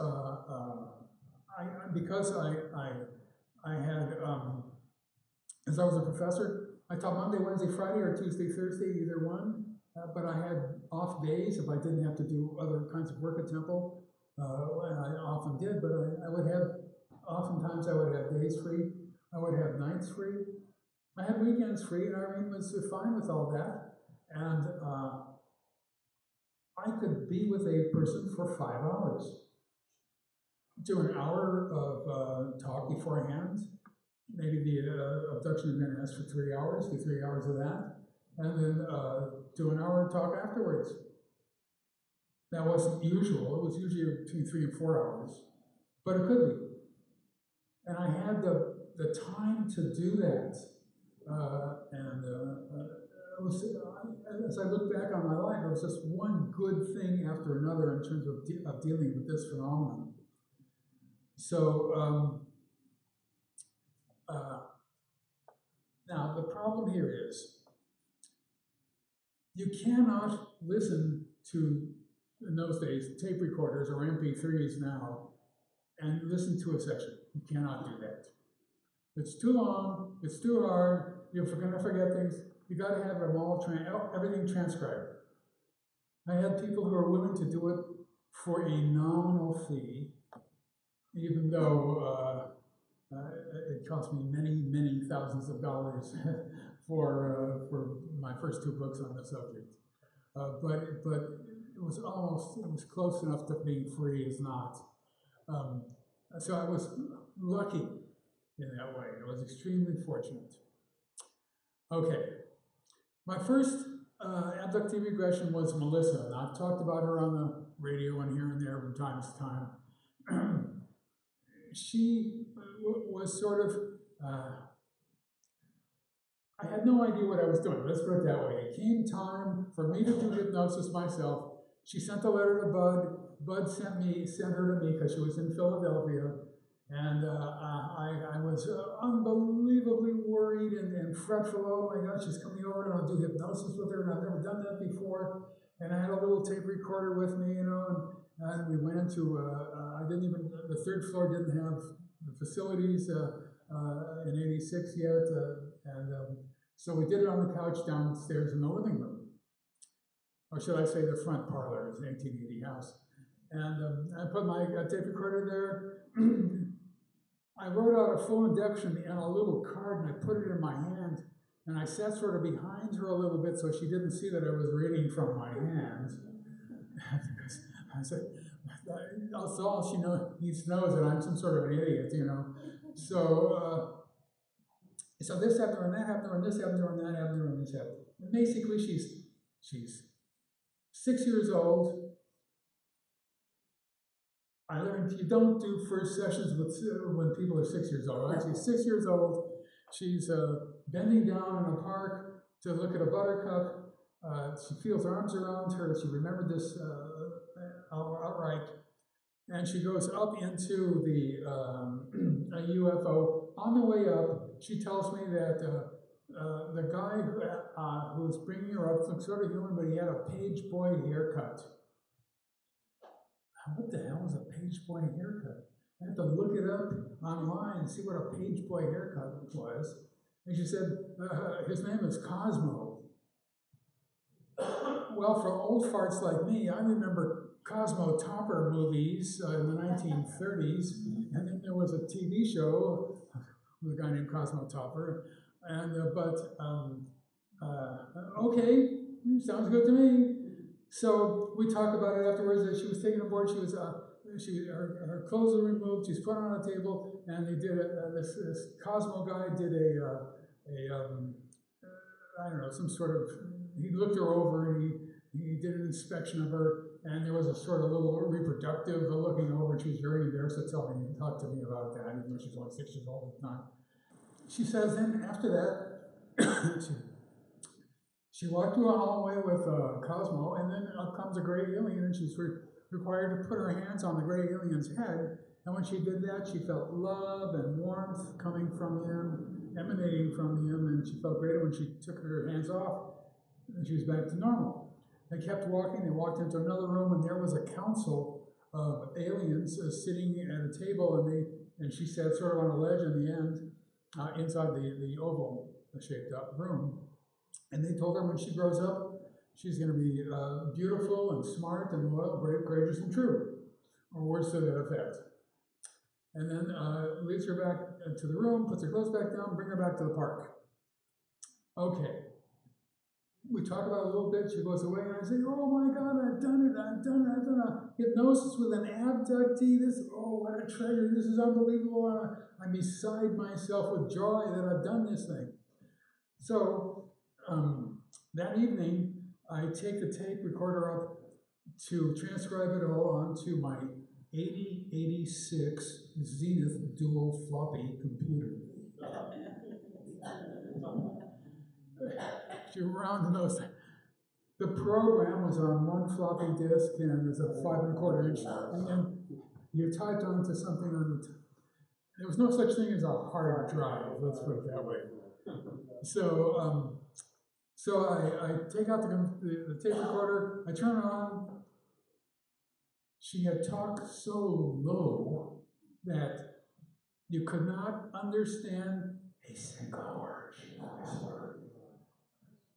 because I had, as I was a professor, I taught Monday, Wednesday, Friday, or Tuesday, Thursday, either one. But I had off days if I didn't have to do other kinds of work at Temple. I often did, but oftentimes I would have days free. I would have nights free. I had weekends free, and Irene was fine with all that. And I could be with a person for 5 hours. Do an hour of talk beforehand. Maybe the abduction had been asked for 3 hours, do 3 hours of that, and then do an hour of talk afterwards. That wasn't usual. It was usually between 3 and 4 hours, but it could be. And I had the time to do that. As I look back on my life, it was just one good thing after another in terms of dealing with this phenomenon. So, now the problem here is you cannot listen to, in those days, tape recorders or MP3s now and listen to a session. You cannot do that. It's too long, it's too hard, you're going to forget things. You got to have them all, everything transcribed. I had people who are willing to do it for a nominal fee, even though it cost me many, many thousands of dollars for my first 2 books on the subject. But it was close enough to being free as not. So I was lucky in that way. I was extremely fortunate. Okay, my first abductee regression was Melissa, and I've talked about her on the radio and here and there from time to time. She was sort of I had no idea what I was doing. Let's put it that way. It came time for me to do hypnosis myself. She sent a letter to Bud. Bud sent her to me because she was in Philadelphia. And I was unbelievably worried and fretful. Oh my God, she's coming over and I'll do hypnosis with her. And I've never done that before. And I had a little tape recorder with me, and we went into, the third floor didn't have the facilities in 86 yet. So we did it on the couch downstairs in the living room. Or should I say the front parlor, it's an 1880 house. And I put my tape recorder there. I wrote out a full induction in a little card and I put it in my hand. And I sat sort of behind her a little bit so she didn't see that I was reading from my hands. I said, that's all she needs to know is that I'm some sort of an idiot, So this happened to her, and that happened to her, and this happened to her, and that happened to her, and this happened. And basically, she's 6 years old. I learned you don't do first sessions when people are 6 years old. Right? She's 6 years old. She's bending down in a park to look at a buttercup. She feels arms around her. She remembered this outright. And she goes up into a UFO. On the way up, she tells me that the guy who was bringing her up looked sort of human, but he had a page boy haircut. What the hell is a page boy haircut? I had to look it up online and see what a page boy haircut was. And she said, his name is Cosmo. Well, for old farts like me, I remember Cosmo Topper movies in the 1930s. And then there was a TV show with a guy named Cosmo Topper. Okay, sounds good to me. So we talked about it afterwards that she was taken aboard. She was her clothes were removed. She's put on a table, and they did this Cosmo guy did I don't know, some sort of, he looked her over and he did an inspection of her, and there was a sort of little reproductive looking over, and she was very embarrassed to talk to me about that, even though she's only 6 years old at the time. She says then after that, she walked through a hallway with Cosmo, and then up comes a gray alien, and she's required to put her hands on the gray alien's head. And when she did that, she felt love and warmth coming from him, emanating from him, and she felt great. When she took her hands off, and she was back to normal. They kept walking. They walked into another room, and there was a council of aliens sitting at a table, and she sat sort of on a ledge in the end, inside the oval-shaped room. And they told her when she grows up, she's going to be beautiful and smart and loyal, brave, courageous, and true, or words to that effect. And then leads her back to the room, puts her clothes back down, bring her back to the park. Okay. We talk about it a little bit. She goes away, and I say, "Oh my God, I've done it! I've done a hypnosis with an abductee. What a treasure! This is unbelievable! I'm beside myself with joy that I've done this thing." So that evening, I take the tape recorder up to transcribe it all onto my 8086 Zenith dual floppy computer. If you round those, the program was on one floppy disk and it's a 5 1/4 inch, and then you typed onto something on the. There was no such thing as a hard drive. Let's put it that way. So I take out the tape recorder, I turn it on. She had talked so low that you could not understand a single word she whispered.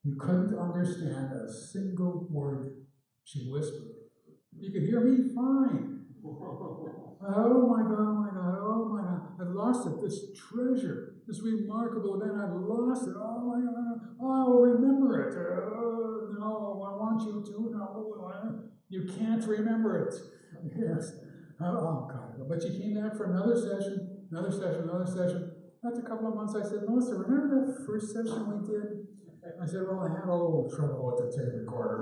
You couldn't understand a single word she whispered. You could hear me fine. Oh my God, oh my God, oh my God. I've lost it, this treasure, this remarkable event, I've lost it. Oh my God, I'll remember it. No, I want you to. No, you can't remember it. Yes. Oh God. But she came back for another session. After a couple of months, I said, "Melissa, remember that first session we did?" I said, "Well, I had a little trouble with the tape recorder.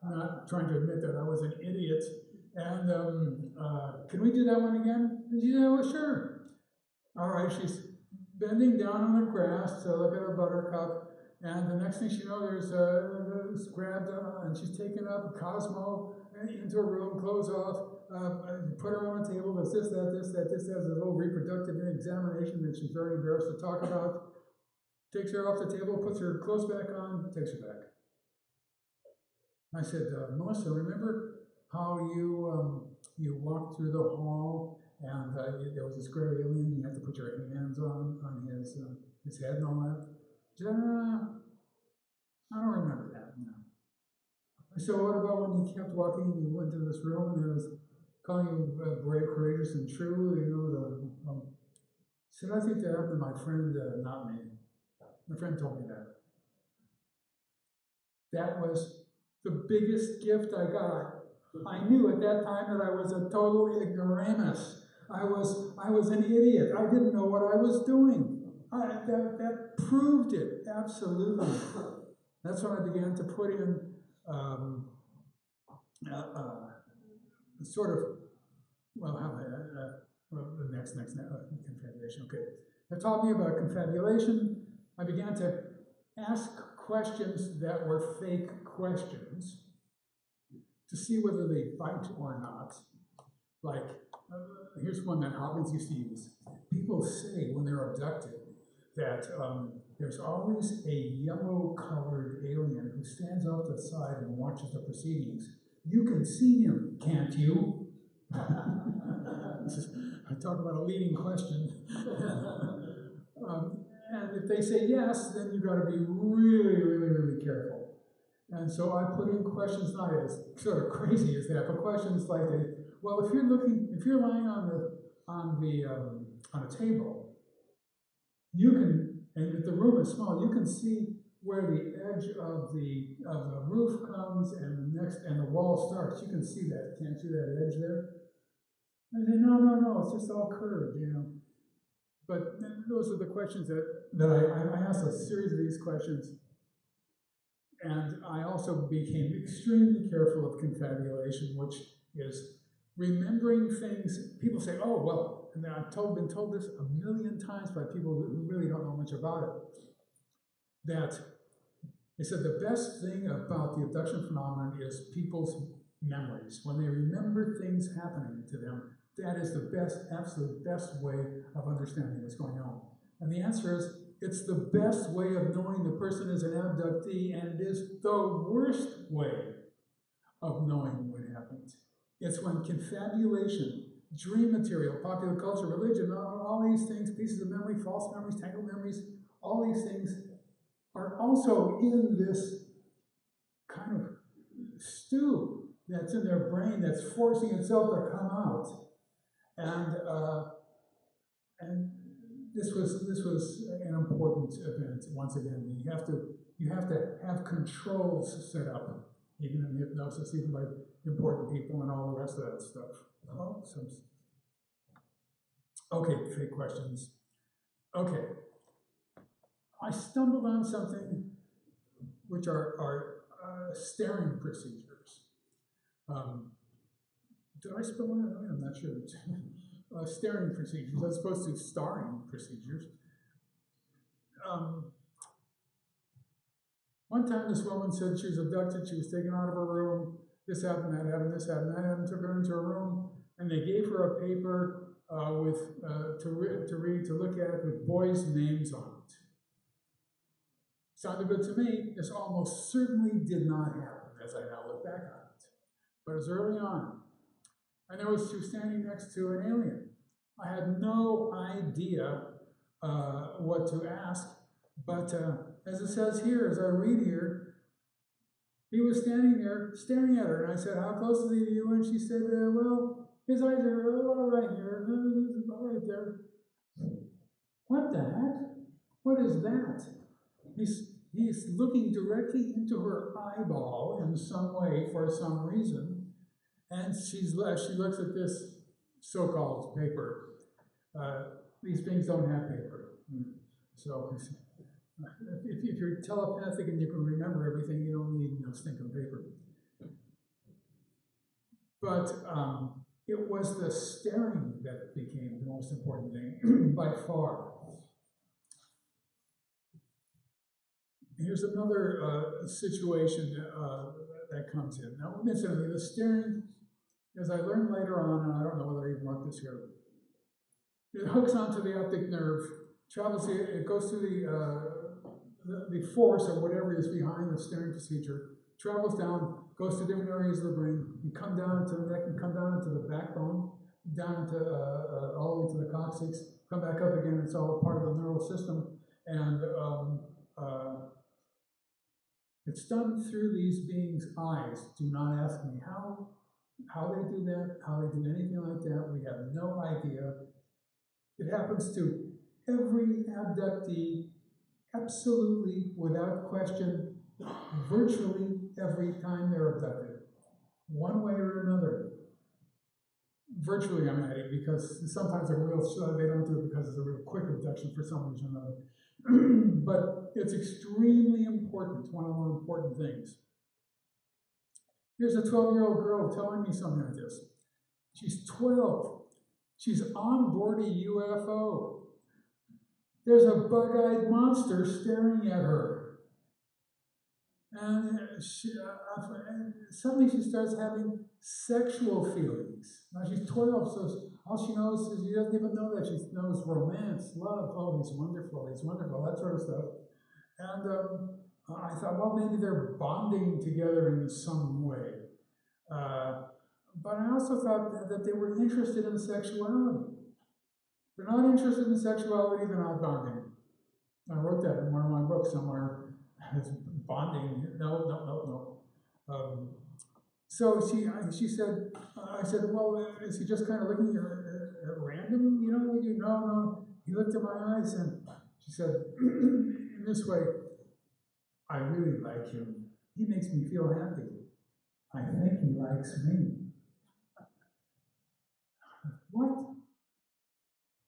I'm not trying to admit that I was an idiot. And can we do that one again?" And she said, "Oh, sure." All right, bending down on the grass to look at her buttercup. And the next thing she knows, there's grabbed and she's taken up Cosmo into a room, clothes off, put her on a table. There's this, that, this has a little reproductive examination that she's very embarrassed to talk about. Takes her off the table, puts her clothes back on, takes her back. I said, Melissa, remember how you walked through the hall and there was this gray alien, you had to put your hands on his head and all that? She said, I don't remember that. No. So what about when you kept walking and you went to this room and there was calling you brave, courageous, and true? Said, I think that happened to my friend, not me. My friend told me that. That was the biggest gift I got. I knew at that time that I was a total ignoramus. I was an idiot. I didn't know what I was doing. That proved it, absolutely. That's when I began to put in sort of, the next confabulation. Okay, they taught me about confabulation. I began to ask questions that were fake questions to see whether they bite or not. Like, here's one that Hopkins used to use. People say when they're abducted that there's always a yellow-colored alien who stands off to the side and watches the proceedings. You can see him, can't you? I talk about a leading question. And if they say yes, then you've got to be really, really, really careful. And so I put in questions not as sort of crazy as that, but questions like, well, if you're lying on a table, you can, and if the room is small, you can see where the edge of the roof comes and the wall starts. You can see that. Can't see that edge there? I say, no, it's just all curved, But those are the questions that I asked a series of these questions. And I also became extremely careful of confabulation, which is remembering things. People say, oh, well, and I've been told this a million times by people who really don't know much about it, that they said the best thing about the abduction phenomenon is people's memories. When they remember things happening to them, that is the absolute best way of understanding what's going on. And the answer is, it's the best way of knowing the person is an abductee, and it is the worst way of knowing what happened. It's when confabulation, dream material, popular culture, religion, all these things, pieces of memory, false memories, tangled memories, all these things are also in this kind of stew that's in their brain that's forcing itself to come out. And this was an important event. Once again, you have to have controls set up, even in hypnosis, even by important people and all the rest of that stuff. Okay, fake questions. Okay, I stumbled on something which are staring procedures. Did I spell it out? I'm not sure. Staring procedures as opposed to starring procedures. One time this woman said she was abducted, she was taken out of her room, this happened, that happened, this happened, that happened, took her into a room, and they gave her a paper to look at with boys' names on it. Sounded good to me. This almost certainly did not happen, as I now look back on it. But it was early on. And she was standing next to an alien. I had no idea what to ask, but as it says here, as I read here, he was standing there staring at her, and I said, how close is he to you? And she said, well, his eyes are all right here, all right there. What the heck? What is that? He's looking directly into her eyeball in some way for some reason, and she looks at this so-called paper. These things don't have paper. So if you're telepathic and you can remember everything, you don't need no stinking paper. But it was the staring that became the most important thing by far. Here's another situation that comes in. Now, incidentally, the steering, as I learned later on, and I don't know whether I even wrote this here, it hooks onto the optic nerve, travels, it goes through the force or whatever is behind the steering procedure, travels down, goes to different areas of the brain, and come down into the neck, and come down into the backbone, down into all the way to the coccyx, come back up again. It's all a part of the neural system, and it's done through these beings' eyes. Do not ask me how they do that, how they do anything like that. We have no idea. It happens to every abductee, absolutely, without question, virtually every time they're abducted, one way or another. Virtually, I'm adding, because sometimes they don't do it because it's a real quick abduction for some reason or another. But it's extremely important. It's one of the more important things. Here's a 12-year-old girl telling me something like this. She's 12. She's on board a UFO. There's a bug-eyed monster staring at her. And suddenly she starts having sexual feelings. Now she's 12, so all she knows is, she doesn't even know that. She knows romance, love, oh, he's wonderful, that sort of stuff. And I thought, well, maybe they're bonding together in some way. But I also thought that they were interested in sexuality. If they're not interested in sexuality, they're not bonding. I wrote that in one of my books somewhere. It's bonding. No. So she said, I said, well, is he just kind of looking at random? No. He looked at my eyes and she said, in this way, I really like him. He makes me feel happy. I think he likes me. What?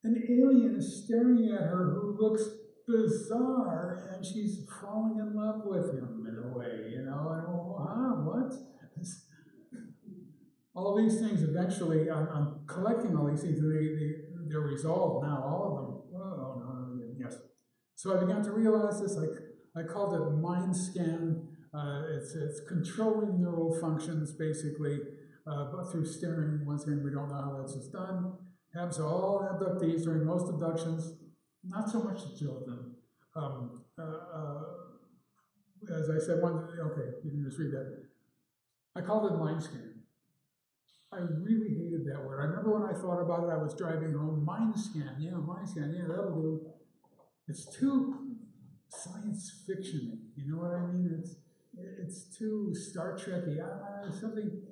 An alien is staring at her who looks bizarre, and she's falling in love with him in a way, And what? All these things eventually, I'm collecting all these things, they're resolved now, all of them. Oh, no, yes. So I began to realize this, I called it mind scan. It's controlling neural functions, basically, but through steering. Once again, we don't know how this is done. Happens to all abductees during most abductions, not so much the children. As I said, okay, you can just read that. I called it mind scan. I really hated that word. I remember when I thought about it, I was driving home, mind scan, that'll do. It's too science fiction-y, you know what I mean? It's too Star Trek-y, something.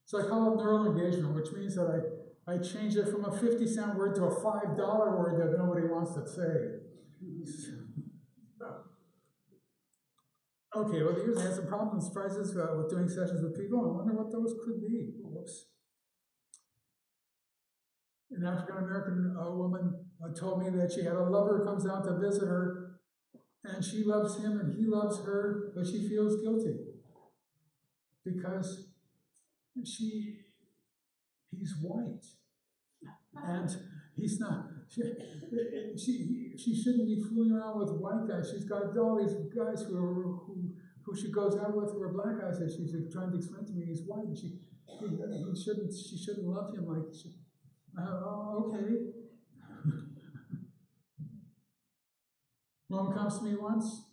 So I call it neural engagement, which means that I changed it from a 50-cent word to a $5 word that nobody wants to say. Okay, well, I had some problems and surprises with doing sessions with people. I wonder what those could be. Whoops. An African-American woman told me that she had a lover who comes out to visit her, and she loves him and he loves her, but she feels guilty because he's white, and he's not. She shouldn't be fooling around with white guys. She's got all these guys who she goes out with who are black guys, and she's trying to explain to me he's white, and she shouldn't love him like. Okay. Mom comes to me once.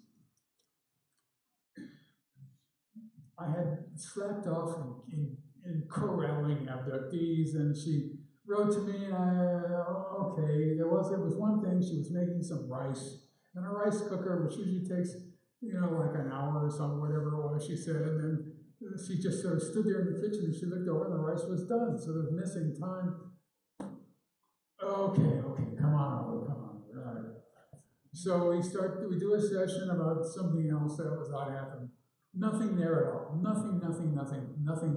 I had slacked off in corralling abductees, and she wrote to me, and it was one thing. She was making some rice, and a rice cooker, which usually takes, like an hour or something, whatever it was, she said, and then she just sort of stood there in the kitchen, and she looked over, and the rice was done, so there was missing time. Okay, come on. All right. So we do a session about something else that was not happening. Nothing there at all. Nothing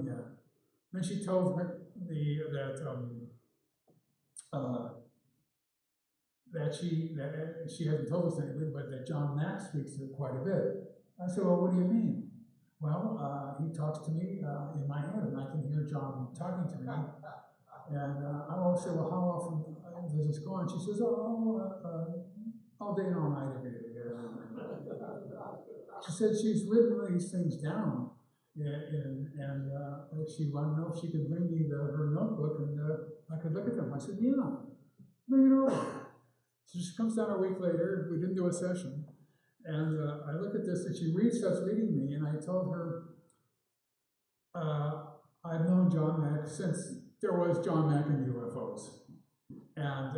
there. Then she told me that she hasn't told us anything, but that John Mack speaks to her quite a bit. I said, well, what do you mean? Well, he talks to me in my head, and I can hear John talking to me. And I will say, well, how often does this go on? She says, all day and all night, every day. She said she's written these things down, and she wanted to know if she could bring me her notebook and I could look at them. I said, yeah, bring it over. So she comes down a week later. We didn't do a session. And I look at this, and she starts reading me, and I told her, I've known John Mack since there was John Mack and UFOs. And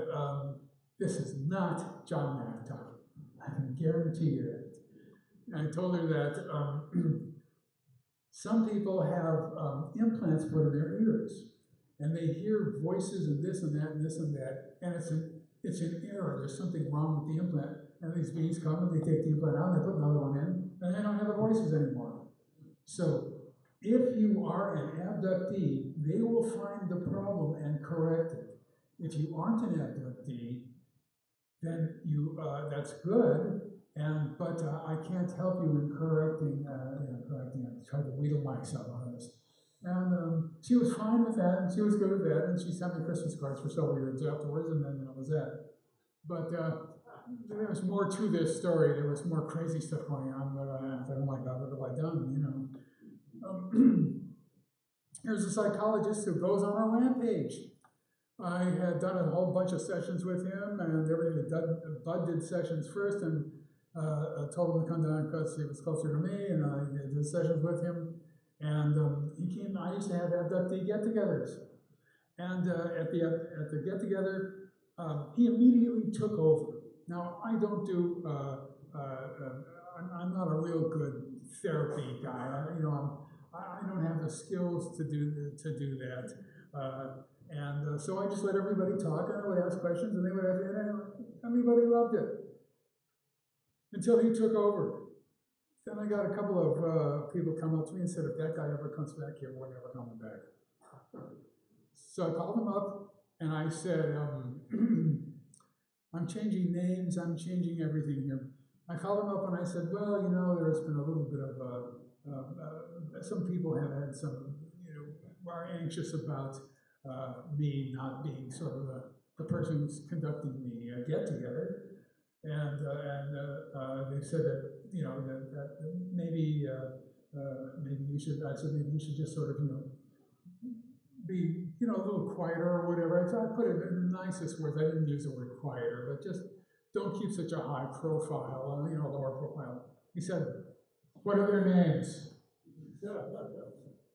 this is not John Mack talking. I can guarantee you that. And I told her that some people have implants put in their ears, and they hear voices and this and that and this and that, and it's an error. There's something wrong with the implant. And these beings come and they take the implant out, and they put another one in, and they don't have the voices anymore. So if you are an abductee, they will find the problem and correct it. If you aren't an abductee, then that's good, but I can't help you in correcting. I tried to wheedle myself on this. And she was fine with that, and she was good with that, and she sent me Christmas cards for several years afterwards, and then that was that. But there was more to this story. There was more crazy stuff going on, but I thought, oh my God, what have I done, Here's a psychologist who goes on a rampage. I had done a whole bunch of sessions with him, and everything. Bud did sessions first, and told him to come down because he was closer to me, and I did sessions with him. And he came. I used to have abductee get-togethers, and at the get-together, he immediately took over. Now I don't do. I'm not a real good therapy guy. I don't have the skills to do that. So I just let everybody talk, and I would ask questions, and they would ask, and everybody loved it until he took over. Then I got a couple of people come up to me and said, if that guy ever comes back here, we're never coming back. So I called him up, and I said, I'm changing names, I'm changing everything here. I called him up and I said, well, there's been a little bit of, some people have had some, are anxious about me not being sort of the person who's conducting the get-together. And they said that, that maybe you should, I said, maybe you should just sort of, be, a little quieter or whatever. I put it in the nicest words. I didn't use the word quieter, but just don't keep such a high profile, lower profile. He said, what are their names?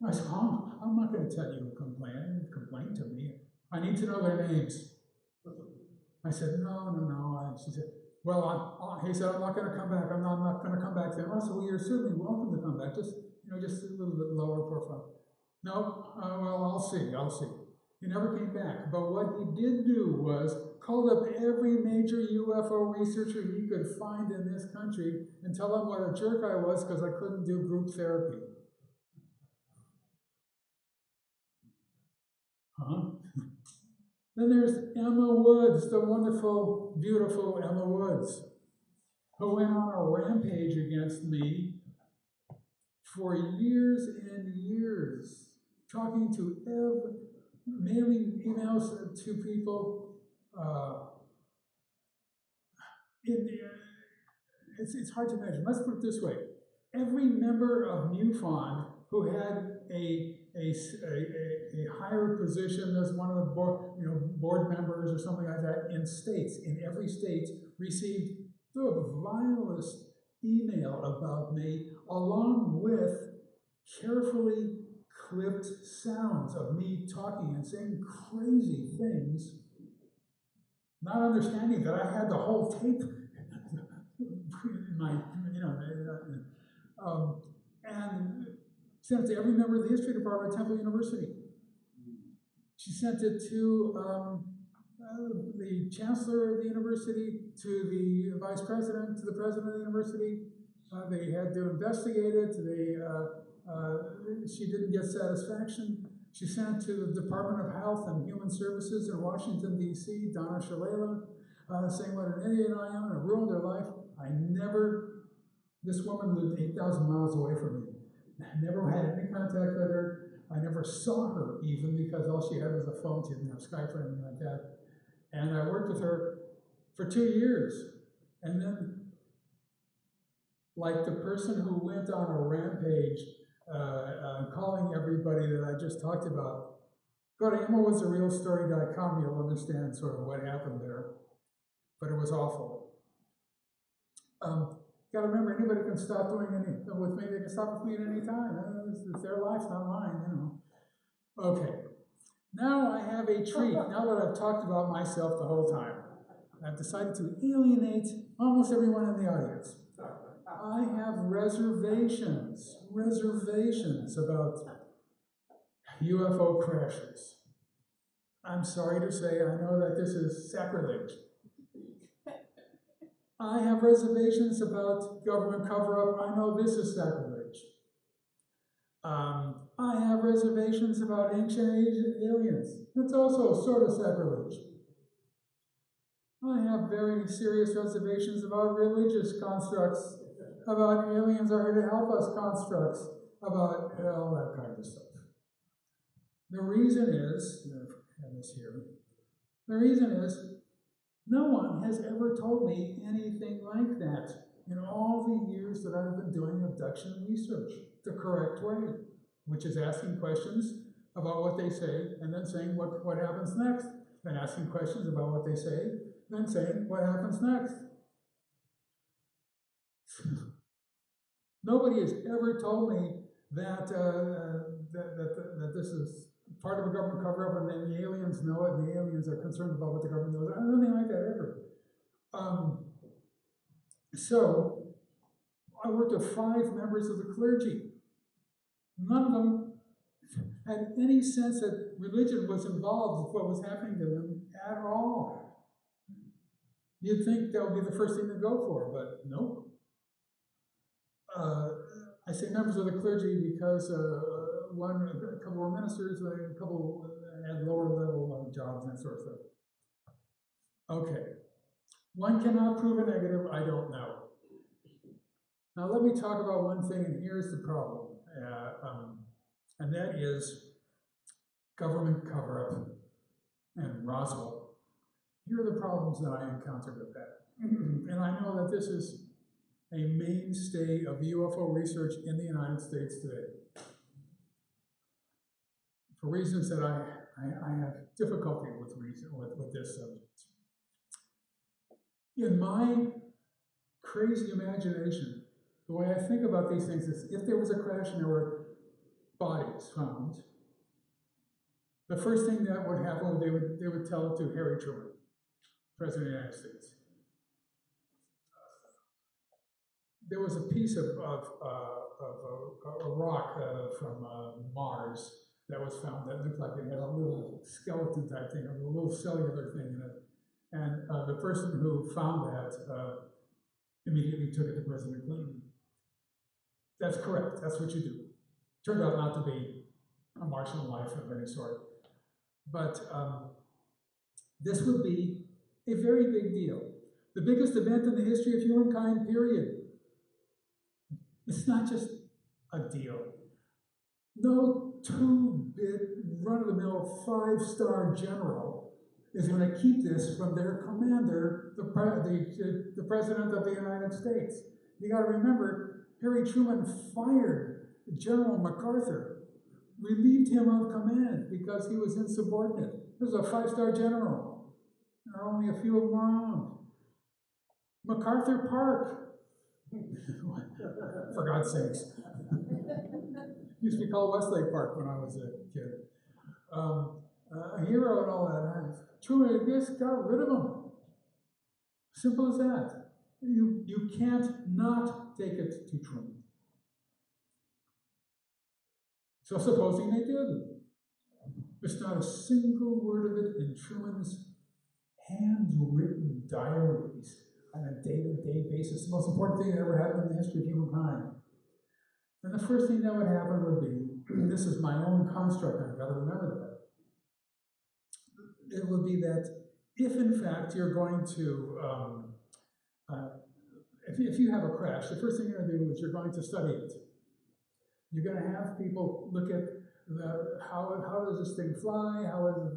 I said, I'm not going to tell you to complain to me. I need to know their names. I said, no. She said, well, he said, I'm not going to come back. I'm not going to come back then. I said, well, you're certainly welcome to come back. Just a little bit lower profile. No, well, I'll see. He never came back. But what he did do was called up every major UFO researcher he could find in this country and tell them what a jerk I was because I couldn't do group therapy. Then there's Emma Woods, the wonderful, beautiful Emma Woods, who went on a rampage against me for years and years, talking to mailing emails to people. It's hard to imagine. Let's put it this way: every member of MUFON who had a higher position as one of the board members or something like that in every state, received the vilest email about me, along with carefully clipped sounds of me talking and saying crazy things, not understanding that I had the whole tape in my, and sent it to every member of the history department at Temple University. She sent it to the chancellor of the university, to the vice president, to the president of the university. They had to investigate it. She didn't get satisfaction. She sent it to the Department of Health and Human Services in Washington, D.C., Donna Shalala, saying what an idiot I am, and it ruined her life. This woman lived 8,000 miles away from me. I never had any contact with her. I never saw her even because all she had was a phone. She didn't have Skype or anything like that. And I worked with her for 2 years. And then like the person who went on a rampage calling everybody that I just talked about. Go to EmmaWasTheRealStory.com, you'll understand sort of what happened there. But it was awful. Got to remember, anybody can stop doing anything with me. They can stop with me at any time. It's their life, not mine, you know. Okay. Now I have a treat. Now that I've talked about myself the whole time, I've decided to alienate almost everyone in the audience. I have reservations about UFO crashes. I'm sorry to say, I know that this is sacrilege. I have reservations about government cover-up. I know this is sacrilege. I have reservations about ancient aliens. That's also sort of sacrilege. I have very serious reservations about religious constructs, about aliens are here to help us constructs, about all that kind of stuff. The reason is, I have this here, the reason is no one has ever told me anything like that in all the years that I've been doing abduction research the correct way, which is asking questions about what they say and then saying what happens next, then asking questions about what they say, then saying what happens next. Nobody has ever told me that, that this is part of a government cover-up and then the aliens know it and the aliens are concerned about what the government knows. Nothing like that ever. So I worked with 5 members of the clergy. None of them had any sense that religion was involved with what was happening to them at all. You'd think that would be the first thing to go for, but nope. I say members of the clergy because a couple were ministers, a couple had lower level jobs and that sort of stuff. Okay. One cannot prove a negative, I don't know. Now let me talk about one thing, and here's the problem. And that is government cover-up and Roswell. Here are the problems that I encountered with that. And I know that this is a mainstay of UFO research in the United States today. For reasons that I have difficulty with this subject. In my crazy imagination, the way I think about these things is if there was a crash and there were bodies found, the first thing that would happen, they would tell it to Harry Truman, President of the United States. There was a piece of a rock from Mars that was found that looked like it had a little skeleton type thing, a little cellular thing in it. And the person who found that immediately took it to President Clinton. That's correct, that's what you do. Turned out not to be a Martian life of any sort. But this would be a very big deal. The biggest event in the history of humankind, period. It's not just a deal. No 2-bit, run-of-the-mill, 5-star general is going to keep this from their commander, the President of the United States. You got to remember, Harry Truman fired General MacArthur, relieved him of command because he was insubordinate. This is a 5-star general. There are only a few of them around. MacArthur Park. For God's sakes. Used to be called Westlake Park when I was a kid. A hero and all that. Truman just got rid of him. Simple as that. You can't not take it to Truman. So supposing they did. There's not a single word of it in Truman's handwritten diaries on a day-to-day basis. The most important thing that ever happened in the history of humankind. And the first thing that would happen would be, this is my own construct, I've got to remember that. It would be that if in fact you're going to, if you have a crash, the first thing you're going to do is you're going to study it. You're going to have people look at how does this thing fly?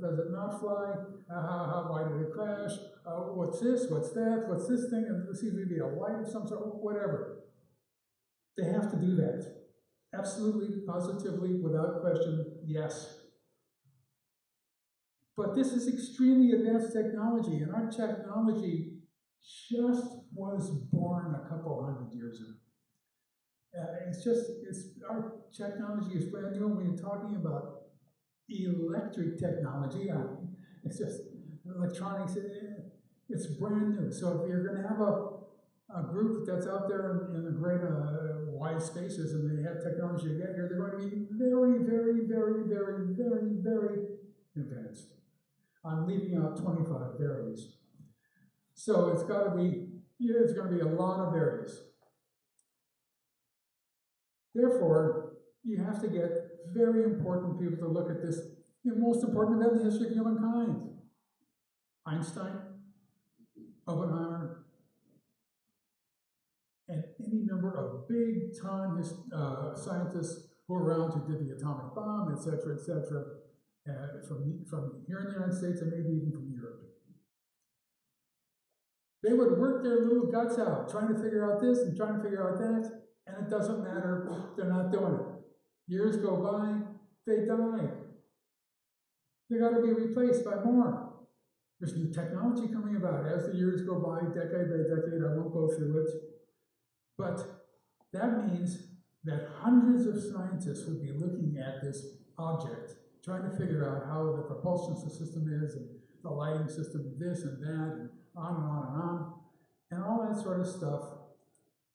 Does it not fly? Why did it crash? What's this? What's that? What's this thing? And there seems to be a light of some sort, whatever. They have to do that. Absolutely, positively, without question, yes. But this is extremely advanced technology, and our technology just was born a couple hundred years ago. Our technology is brand new. When you're talking about electric technology, it's just electronics, it's brand new. So if you're going to have a group that's out there in the great wide spaces and they have technology to get here, they're going to be very, very, very, very, very, very advanced. I'm leaving out 25 varies. So it's got to be, it's going to be a lot of varies. Therefore, you have to get very important people to look at this, the most important event in the history of humankind. Einstein, Oppenheimer, and any number of big-time scientists who were around who did the atomic bomb, et cetera, from here in the United States and maybe even from Europe. They would work their little guts out, trying to figure out this and trying to figure out that, and it doesn't matter, they're not doing it. Years go by, they die. They got to be replaced by more. There's new technology coming about as the years go by, decade by decade. I won't go through it. But that means that hundreds of scientists would be looking at this object, trying to figure out how the propulsion system is, and the lighting system, this and that, and on and on and on, and all that sort of stuff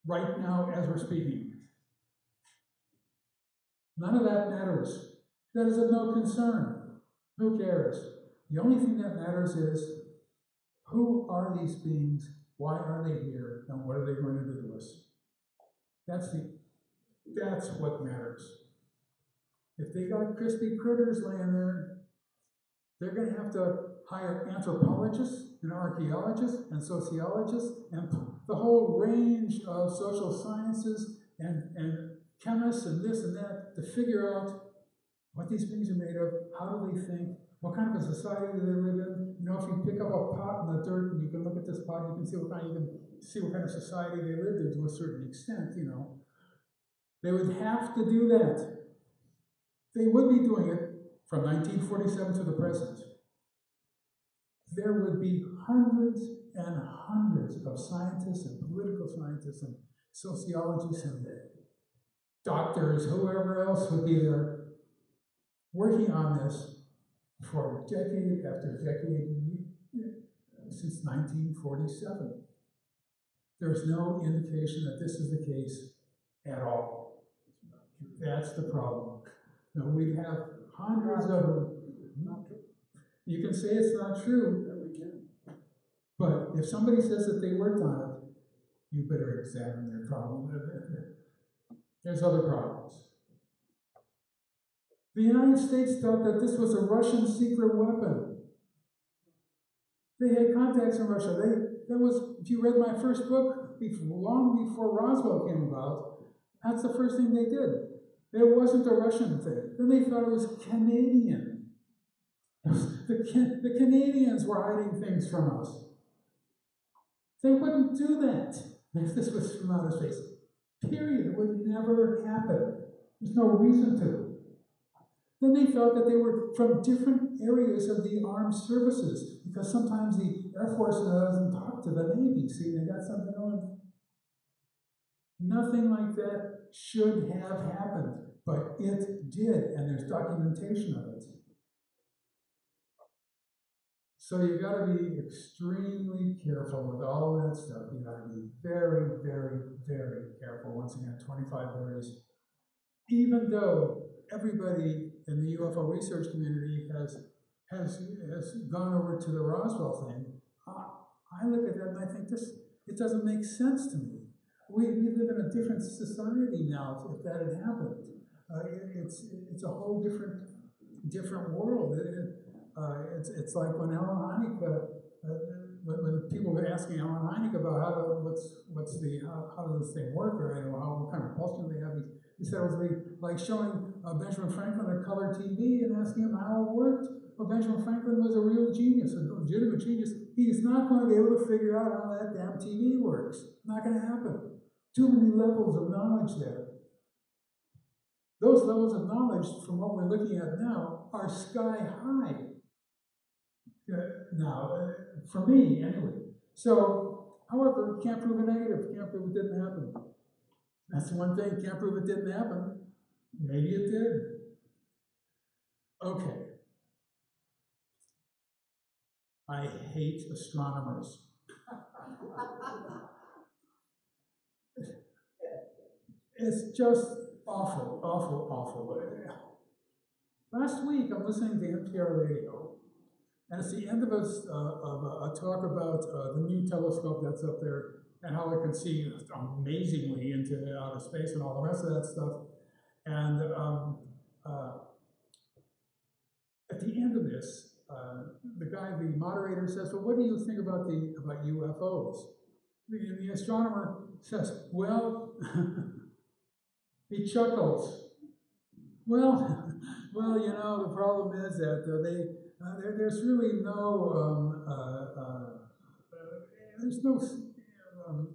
right now as we're speaking. None of that matters. That is of no concern. Who cares? The only thing that matters is, who are these beings, why are they here, and what are they going to do to us? That's what matters. If they got crispy critters laying there, they're going to have to hire anthropologists and archaeologists and sociologists and the whole range of social sciences and chemists and this and that to figure out what these beings are made of, how do they think, what kind of a society do they live in. You know, if you pick up a pot in the dirt and you can look at this pot, you can see what kind of society they lived in to a certain extent, you know. They would have to do that. They would be doing it from 1947 to the present. There would be hundreds and hundreds of scientists and political scientists and sociologists and doctors, whoever else would be there, working on this for decade after decade since 1947. There's no indication that this is the case at all. That's the problem. Now, we'd have hundreds of them. You can say it's not true, but if somebody says that they worked on it, you better examine their problem. There's other problems. The United States thought that this was a Russian secret weapon. They had contacts in Russia. That was, if you read my first book, long before Roswell came about, that's the first thing they did. It wasn't a Russian thing. Then they thought it was Canadian. The Canadians were hiding things from us. They wouldn't do that if this was from outer space. Period. It would never happen. There's no reason to. Then they thought that they were from different areas of the armed services, because sometimes the Air Force doesn't talk to the Navy. See, they got something on. Nothing like that should have happened, but it did, and there's documentation of it. So you got to be extremely careful with all that stuff. You got to be very, very, very careful. Once again, 25 varies. Even though everybody in the UFO research community has gone over to the Roswell thing, I look at that and I think it doesn't make sense to me. We live in a different society now. If that had happened, it's a whole different world. It's like when Alan Hynek, when people were asking Alan Hynek about how does this thing work, or what kind of propulsion they have, he said it was like showing Benjamin Franklin a color TV and asking him how it worked. Well, Benjamin Franklin was a real genius, a legitimate genius. He's not going to be able to figure out how that damn TV works. Not going to happen. Too many levels of knowledge there. Those levels of knowledge, from what we're looking at now, are sky high. Now, for me, anyway. So, however, can't prove a negative. Can't prove it didn't happen. That's the one thing. Can't prove it didn't happen. Maybe it did. Okay. I hate astronomers. It's just awful, awful, awful. Last week, I'm listening to NPR radio, and it's the end of a talk about the new telescope that's up there and how it can see amazingly into outer space and all the rest of that stuff. And at the end of this, the moderator says, "Well, what do you think about UFOs?" The astronomer says, "Well," he chuckles. Well, you know, the problem is that there's really there's no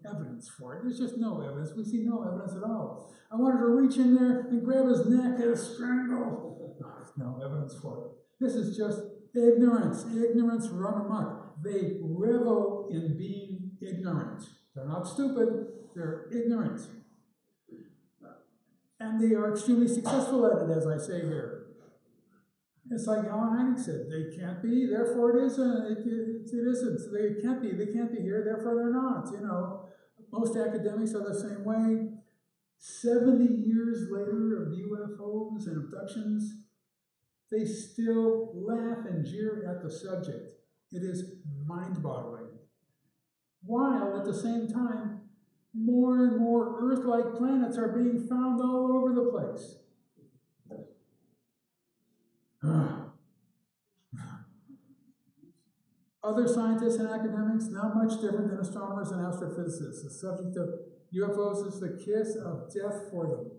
evidence for it. There's just no evidence. We see no evidence at all. I wanted to reach in there and grab his neck and strangle. There's no evidence for it. This is just ignorance. Ignorance run amok. They revel in being ignorant. They're not stupid. They're ignorant. And they are extremely successful at it, as I say here. It's like Alan Hynek said, they can't be, therefore it isn't. It isn't. They can't be here, therefore they're not. You know, most academics are the same way. 70 years later of UFOs and abductions, they still laugh and jeer at the subject. It is mind-boggling. While at the same time, more and more Earth-like planets are being found all over the place. Other scientists and academics, not much different than astronomers and astrophysicists. The subject of UFOs is the kiss of death for them.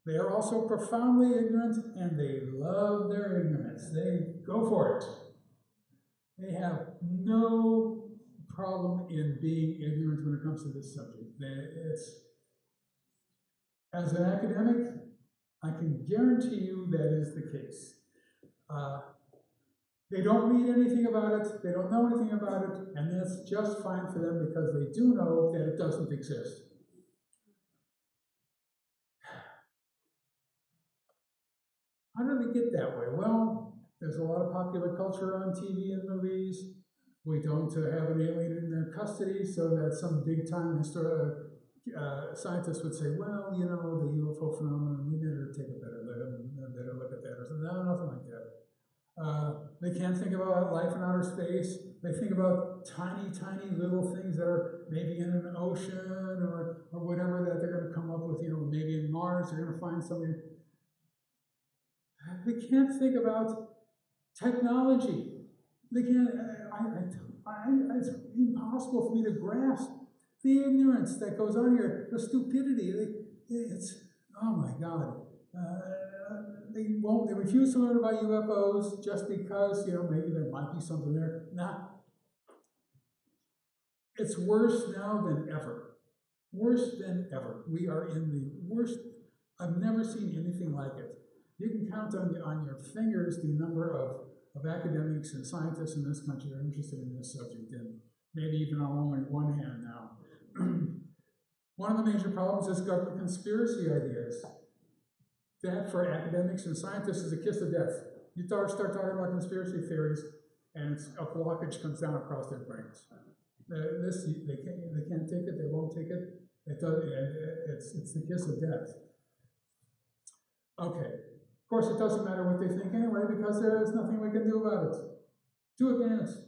They are also profoundly ignorant, and they love their ignorance. They go for it. They have no problem in being ignorant when it comes to this subject. As an academic, I can guarantee you that is the case. They don't read anything about it, they don't know anything about it, and that's just fine for them because they do know that it doesn't exist. How do they get that way? Well, there's a lot of popular culture on TV and movies. We don't have an alien in their custody, so that some big-time scientists would say, well, you know, the UFO phenomenon, we better take a better look at that, or something. No, nothing like that. They can't think about life in outer space. They think about tiny, tiny little things that are maybe in an ocean or whatever that they're going to come up with. You know, maybe in Mars, they're going to find something. They can't think about technology. They can't. It's impossible for me to grasp the ignorance that goes on here, the stupidity. It's, oh my God. They refuse to learn about UFOs just because, you know, maybe there might be something there. Nah. It's worse now than ever. Worse than ever. We are in the worst. I've never seen anything like it. You can count on your fingers the number of academics and scientists in this country are interested in this subject, and maybe even on only one hand now. One of the major problems is government conspiracy ideas. That, for academics and scientists, is a kiss of death. You start talking about conspiracy theories, and a blockage comes down across their brains. They can't take it. They won't take it. It's the kiss of death. Okay. Of course, it doesn't matter what they think anyway, because there is nothing we can do about it. Too advanced.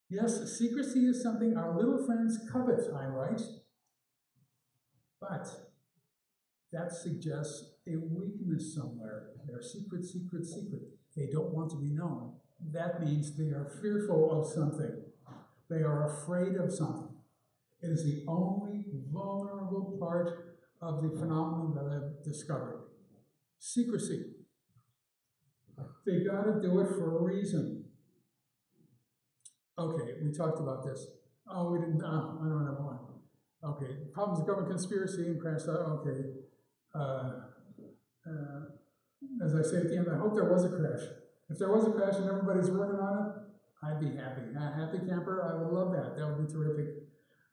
Yes, secrecy is something our little friends covet, I write. But that suggests a weakness somewhere. They're secret, secret, secret. They don't want to be known. That means they are fearful of something. They are afraid of something. It is the only vulnerable part of the phenomenon that I've discovered. Secrecy. They got to do it for a reason. Okay, we talked about this. Oh, we didn't, I don't have one. Okay, problems of government conspiracy and crash. Okay. As I say at the end, I hope there was a crash. If there was a crash and everybody's working on it, I'd be happy. A happy camper, I would love that. That would be terrific.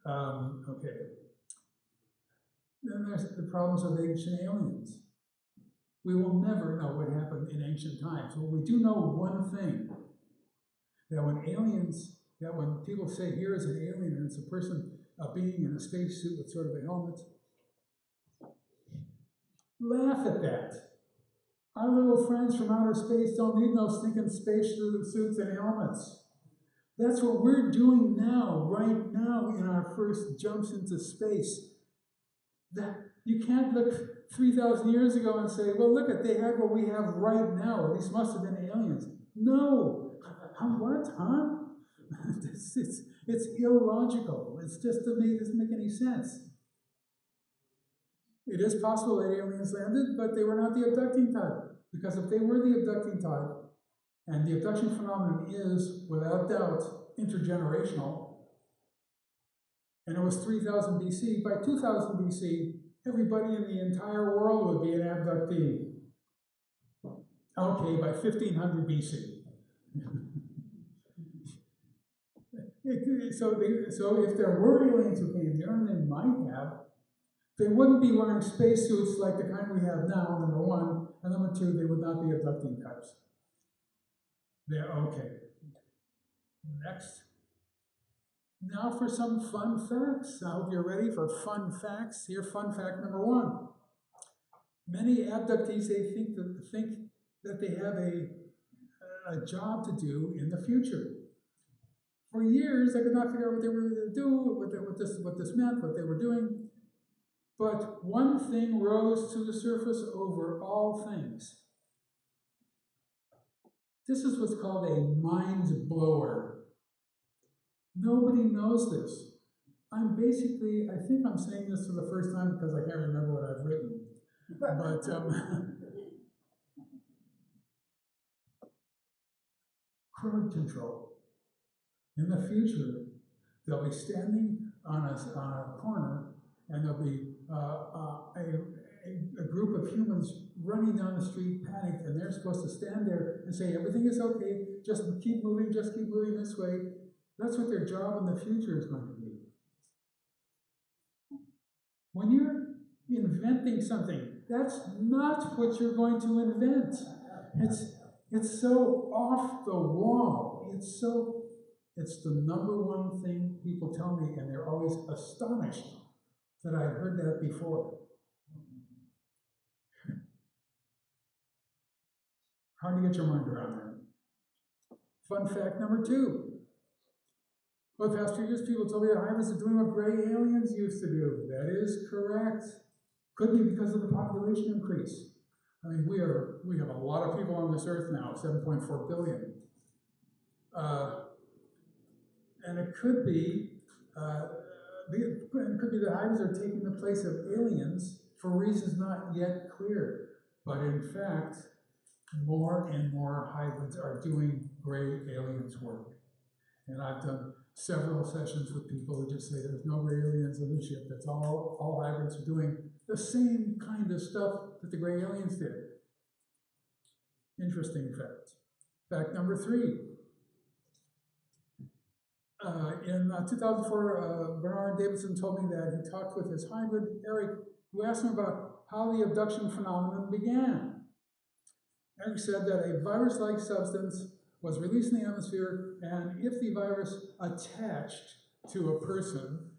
Okay. Then there's the problems of ancient aliens. We will never know what happened in ancient times. But we do know one thing, that when people say here is an alien and it's a person, a being in a spacesuit with sort of a helmet, laugh at that. Our little friends from outer space don't need no stinking space suits and helmets. That's what we're doing now, right now, in our first jumps into space. That you can't look 3,000 years ago and say, well, look, they had what we have right now. These must have been aliens. No. What? Huh? It's illogical. It doesn't make any sense. It is possible that aliens landed, but they were not the abducting type. Because if they were the abducting type, and the abduction phenomenon is, without doubt, intergenerational, and it was 3000 BC, by 2000 BC, everybody in the entire world would be an abductee. Okay, by 1500 BC. So if there were aliens who came here, and they might have, they wouldn't be wearing spacesuits like the kind we have now, number one, and number two, they would not be abducting types. Okay. Next. Now for some fun facts. I hope you're ready for fun facts. Here, fun fact number one. Many abductees, they think that they have a job to do in the future. For years, I could not figure out what they were going to do, what this meant, what they were doing. But one thing rose to the surface over all things. This is what's called a mind blower. Nobody knows this. I think I'm saying this for the first time because I can't remember what I've written. But crowd control. In the future, they'll be standing on a corner, and there'll be a group of humans running down the street, panicked, and they're supposed to stand there and say, everything is okay, just keep moving this way. That's what their job in the future is going to be. When you're inventing something, that's not what you're going to invent. It's so off the wall. It's the number one thing people tell me, and they're always astonished that I've heard that before. Hard to get your mind around that. Fun fact number two. Well, the past few years, people told me that hybrids are doing what gray aliens used to do. That is correct. Could be because of the population increase. I mean, we have a lot of people on this earth now, 7.4 billion. And it could be that hybrids are taking the place of aliens for reasons not yet clear. But in fact, more and more hybrids are doing gray aliens work. And I've done several sessions with people who just say there's no gray aliens in the ship. That's all hybrids are doing the same kind of stuff that the gray aliens did. Interesting fact. Fact number three. In 2004, Bernard Davidson told me that he talked with his hybrid, Eric, who asked him about how the abduction phenomenon began. Eric said that a virus-like substance was released in the atmosphere, and if the virus attached to a person,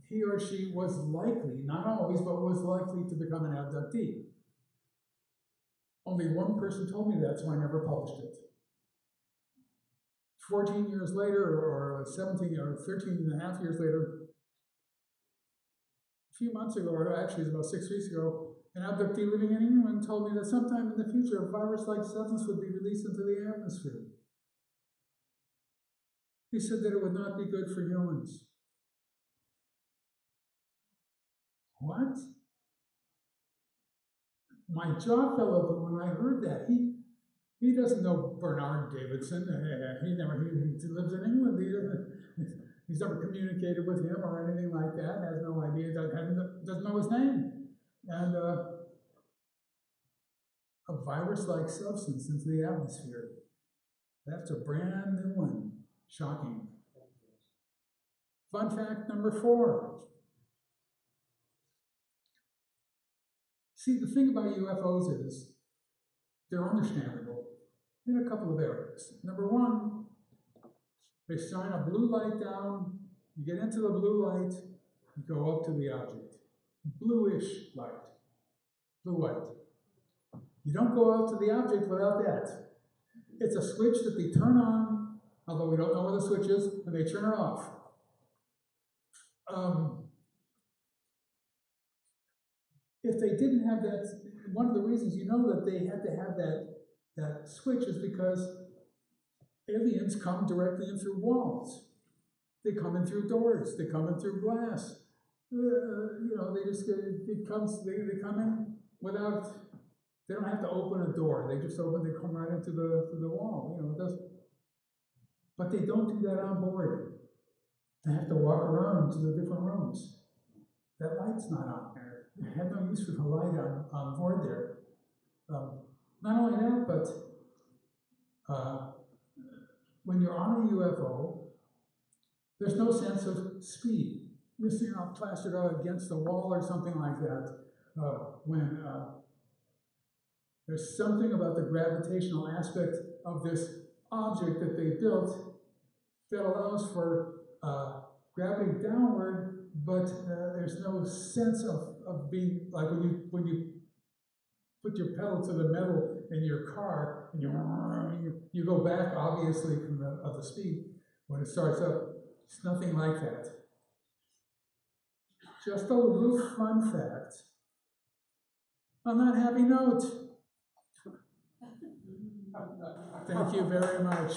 he or she was likely, not always, but was likely to become an abductee. Only one person told me that, so I never published it. 14 years later, or 17 or 13 and a half years later, a few months ago, or actually it was about 6 weeks ago, an abductee living in England told me that sometime in the future, a virus-like substance would be released into the atmosphere. He said that it would not be good for humans. What? My jaw fell open when I heard that. He doesn't know Bernard Davidson. He lives in England. nobody's ever communicated with him or anything like that, has no idea, doesn't know his name. And a virus-like substance into the atmosphere. That's a brand new one. Shocking. Fun fact number 4. See, the thing about UFOs is they're understandable in a couple of areas. Number 1, they shine a blue light down, you get into the blue light, you go up to the object. Bluish light, blue white. You don't go out to the object without that. It's a switch that they turn on, although we don't know where the switch is, and they turn it off. If they didn't have that, one of the reasons you know that they had to have that switch is because aliens come directly in through walls. They come in through doors. They come in through glass. They just they come in without. They don't have to open a door. They just open. They come right into the wall. It doesn't. But they don't do that on board. They have to walk around to the different rooms. That light's not on there. They have no use for the light on board there. Not only that, but when you're on a UFO, there's no sense of speed. You're not plastered out against the wall or something like that. When there's something about the gravitational aspect of this object that they built that allows for gravity downward, but there's no sense of being like when you put your pedal to the metal in your car and you go back obviously from the speed when it starts up. It's nothing like that. Just a little fun fact. On that happy note, thank you very much.